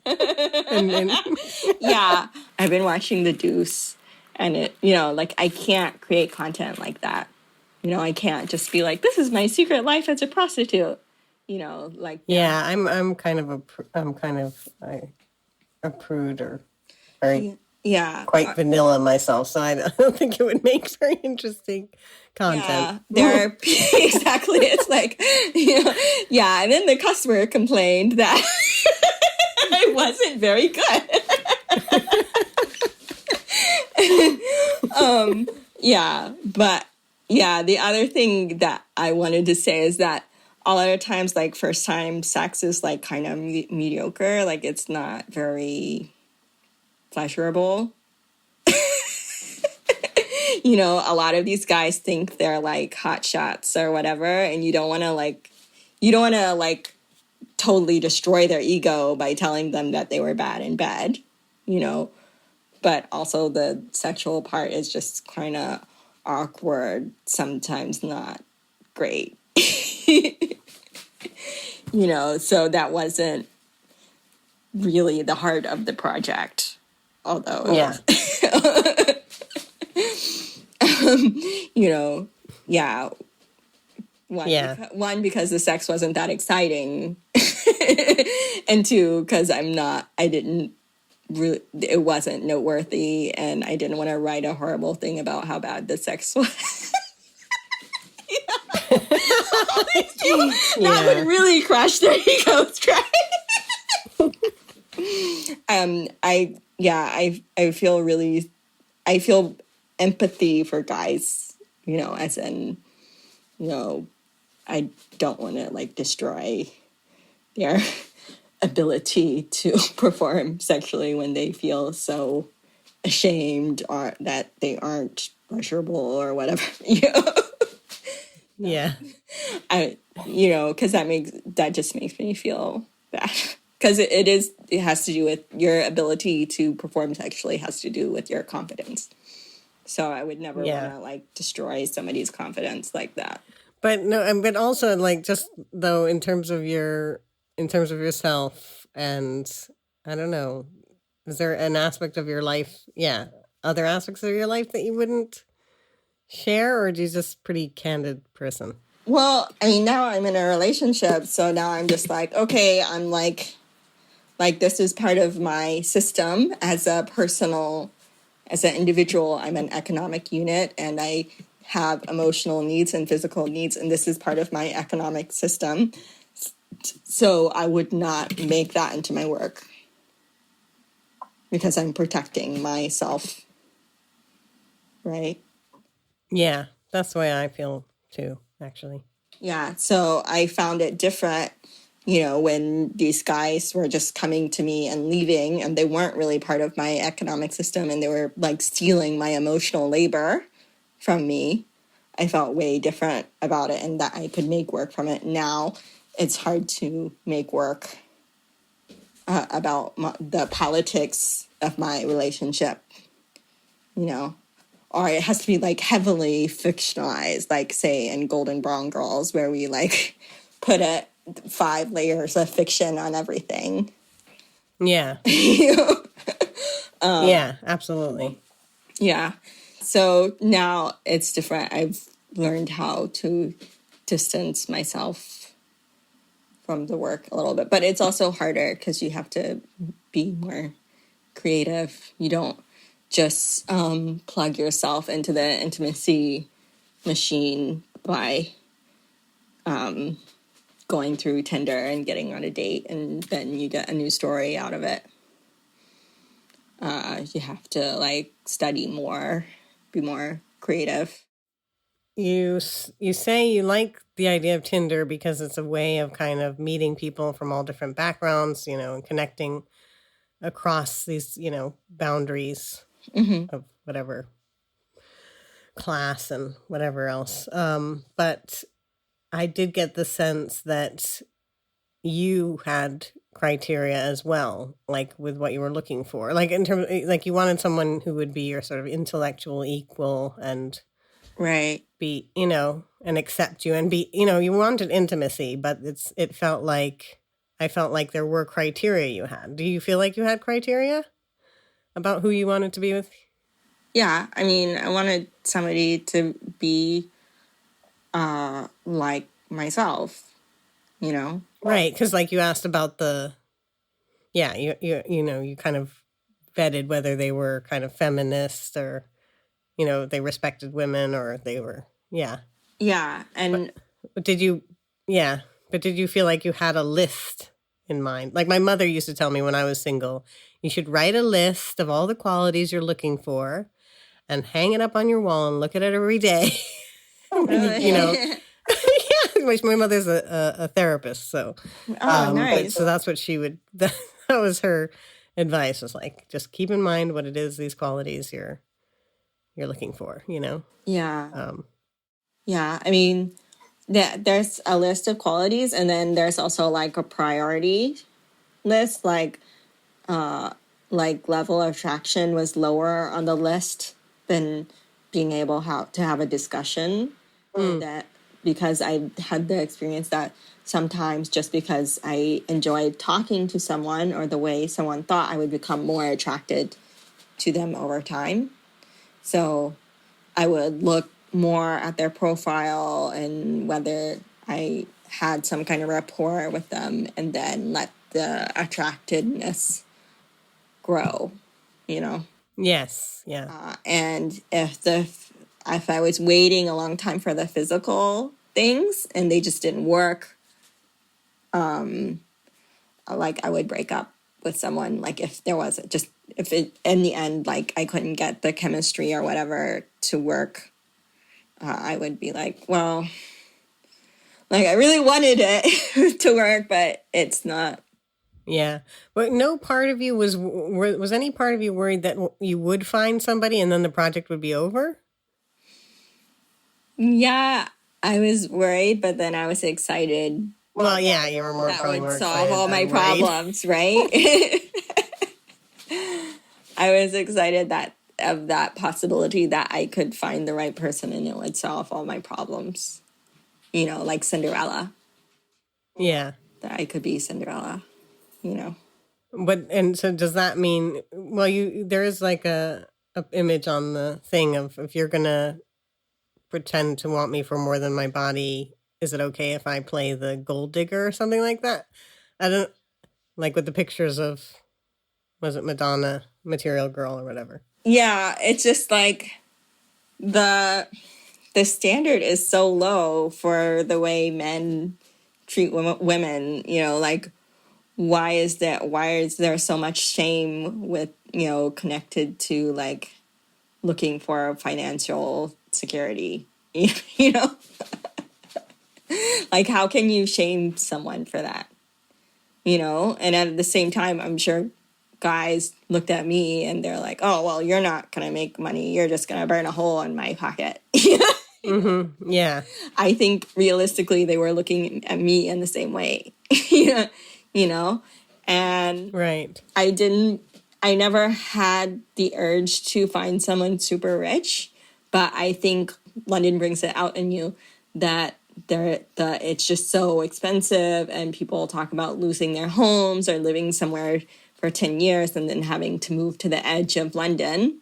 Yeah. I've been watching The Deuce, and it, like, I can't create content like that. I can't just be like, this is my secret life as a prostitute. Like. Yeah, I'm kind of a prude, or very. Yeah, quite vanilla myself, so I don't think it would make very interesting content. Yeah, exactly. It's like, and then the customer complained that I wasn't very good. The other thing that I wanted to say is that a lot of times, like, first time sex is like kind of mediocre. Like, it's not very pleasurable. A lot of these guys think they're like hot shots or whatever, and you don't want to totally destroy their ego by telling them that they were bad in bed, but also the sexual part is just kind of awkward, sometimes not great. So that wasn't really the heart of the project, although One, because the sex wasn't that exciting, and two, because it wasn't noteworthy, and I didn't want to write a horrible thing about how bad the sex was. That would really crush their egos, right? I feel empathy for guys, as in, I don't want to like destroy their ability to perform sexually when they feel so ashamed or that they aren't pleasurable or whatever. Yeah. Because that just makes me feel bad. because it has to do with your ability to perform sexually, has to do with your confidence. So I would never want Yeah. to like destroy somebody's confidence like that. But no, but also like just though in terms of yourself and I don't know, is there an aspect of your life, other aspects of your life that you wouldn't share, or are you just pretty candid person? Well, I mean, now I'm in a relationship, so now I'm just like, okay, I'm like this is part of my system as a personal, as an individual. I'm an economic unit, and I have emotional needs and physical needs, and this is part of my economic system. So I would not make that into my work because I'm protecting myself, right? Yeah, that's the way I feel too, actually. Yeah, so I found it different, when these guys were just coming to me and leaving, and they weren't really part of my economic system, and they were like stealing my emotional labor from me. I felt way different about it, and that I could make work from it. Now it's hard to make work about the politics of my relationship, or it has to be like heavily fictionalized, like say in Golden Brown Girls, where we like put 5 layers of fiction on everything. Yeah. Yeah, absolutely. Yeah. So now it's different. I've learned how to distance myself from the work a little bit, but it's also harder because you have to be more creative. You don't just plug yourself into the intimacy machine by going through Tinder and getting on a date, and then you get a new story out of it. You have to like study more, be more creative. You say you like the idea of Tinder because it's a way of kind of meeting people from all different backgrounds, and connecting across these, boundaries of whatever class and whatever else. But I did get the sense that you had criteria as well, like with what you were looking for, like in terms, like you wanted someone who would be your sort of intellectual equal and Right. be, and accept you and be, you wanted intimacy, but it felt like, I felt like there were criteria you had. Do you feel like you had criteria about who you wanted to be with? Yeah. I mean, I wanted somebody to be like myself, Right. Because like you asked about you kind of vetted whether they were kind of feminist or, they respected women or they were, yeah. Yeah. And But did you, yeah, but did you feel like you had a list in mind? Like my mother used to tell me when I was single, you should write a list of all the qualities you're looking for and hang it up on your wall and look at it every day. really? Yeah, my mother's a therapist, so Oh, nice. so that's what she would. That was her advice. Was like just keep in mind what it is, these qualities you're looking for. Yeah. Yeah. I mean, there's a list of qualities, and then there's also like a priority list, like level of attraction was lower on the list than being able to have a discussion. That because I had the experience that sometimes just because I enjoyed talking to someone or the way someone thought, I would become more attracted to them over time. So I would look more at their profile and whether I had some kind of rapport with them, and then let the attractiveness grow, Yes, yeah, and if I was waiting a long time for the physical things and they just didn't work, like I would break up with someone. Like if there was just if it in the end like I couldn't get the chemistry or whatever to work, I would be like, well, like I really wanted it to work, but it's not. yeah. But no part of you was any part of you worried that you would find somebody and then the project would be over? Yeah, I was worried, but then I was excited Well, yeah, you were that probably would more solve excited all my then, right? problems, right? I was excited of that possibility that I could find the right person and it would solve all my problems. Like Cinderella. Yeah. That I could be Cinderella, And so does that mean, well, there is like a image on the thing of, if you're gonna pretend to want me for more than my body, is it okay if I play the gold digger or something like that? I don't, like with the pictures of, was it Madonna, Material Girl or whatever? Yeah, it's just like the standard is so low for the way men treat women, like why is there so much shame with, connected to like looking for financial security, you know? Like how can you shame someone for that? And at the same time, I'm sure guys looked at me and they're like, oh, well, you're not going to make money. You're just going to burn a hole in my pocket. Mm-hmm. Yeah. I think realistically, they were looking at me in the same way, you know? And Right. I never had the urge to find someone super rich, but I think London brings it out in you that it's just so expensive, and people talk about losing their homes or living somewhere for 10 years and then having to move to the edge of London.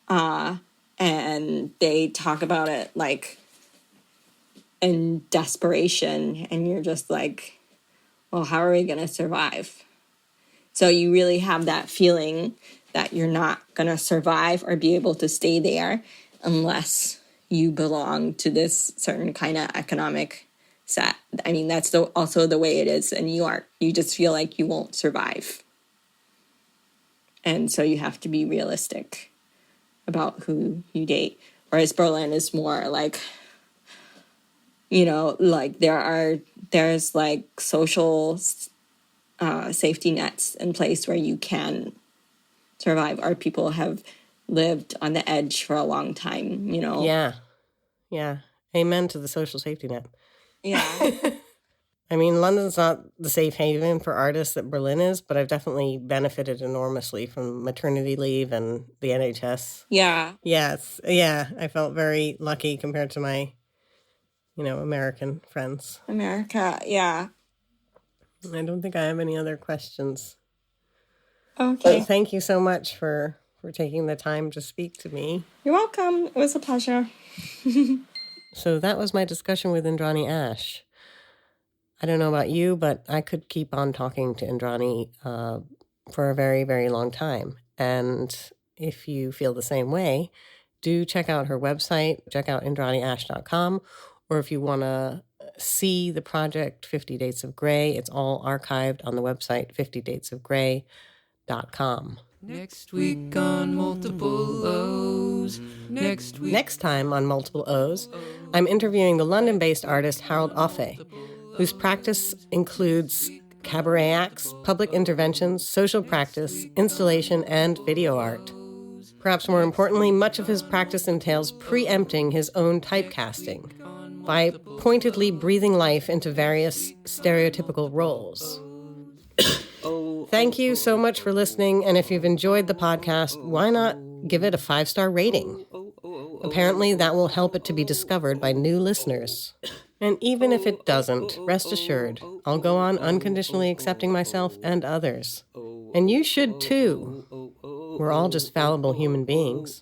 And they talk about it like in desperation, and you're just like, well, how are we going to survive? So you really have that feeling that you're not going to survive or be able to stay there unless you belong to this certain kind of economic set. I mean, that's also the way it is in New York. You just feel like you won't survive. And so you have to be realistic about who you date. Whereas Berlin is more like, like there's like social safety nets in place where you can survive. Our people have lived on the edge for a long time, Yeah. Yeah. Amen to the social safety net. Yeah. I mean, London's not the safe haven for artists that Berlin is, but I've definitely benefited enormously from maternity leave and the NHS. Yeah. Yes. Yeah. I felt very lucky compared to my, American friends. America. Yeah. I don't think I have any other questions. Okay. But thank you so much for taking the time to speak to me. You're welcome. It was a pleasure. So that was my discussion with Indrani Ashe. I don't know about you, but I could keep on talking to Indrani for a very, very long time. And if you feel the same way, do check out her website, check out indraniashe.com. Or if you want to see the project 50 Dates of Grey, it's all archived on the website 50datesofgrey.com. Next week on Multiple O's. Next time on Multiple O's, I'm interviewing the London-based artist Harold Offe, whose practice includes cabaret acts, public interventions, social practice, installation, and video art. Perhaps more importantly, much of his practice entails preempting his own typecasting by pointedly breathing life into various stereotypical roles. Thank you so much for listening, and if you've enjoyed the podcast, why not give it a 5-star rating? Apparently, that will help it to be discovered by new listeners. And even if it doesn't, rest assured, I'll go on unconditionally accepting myself and others. And you should too. We're all just fallible human beings.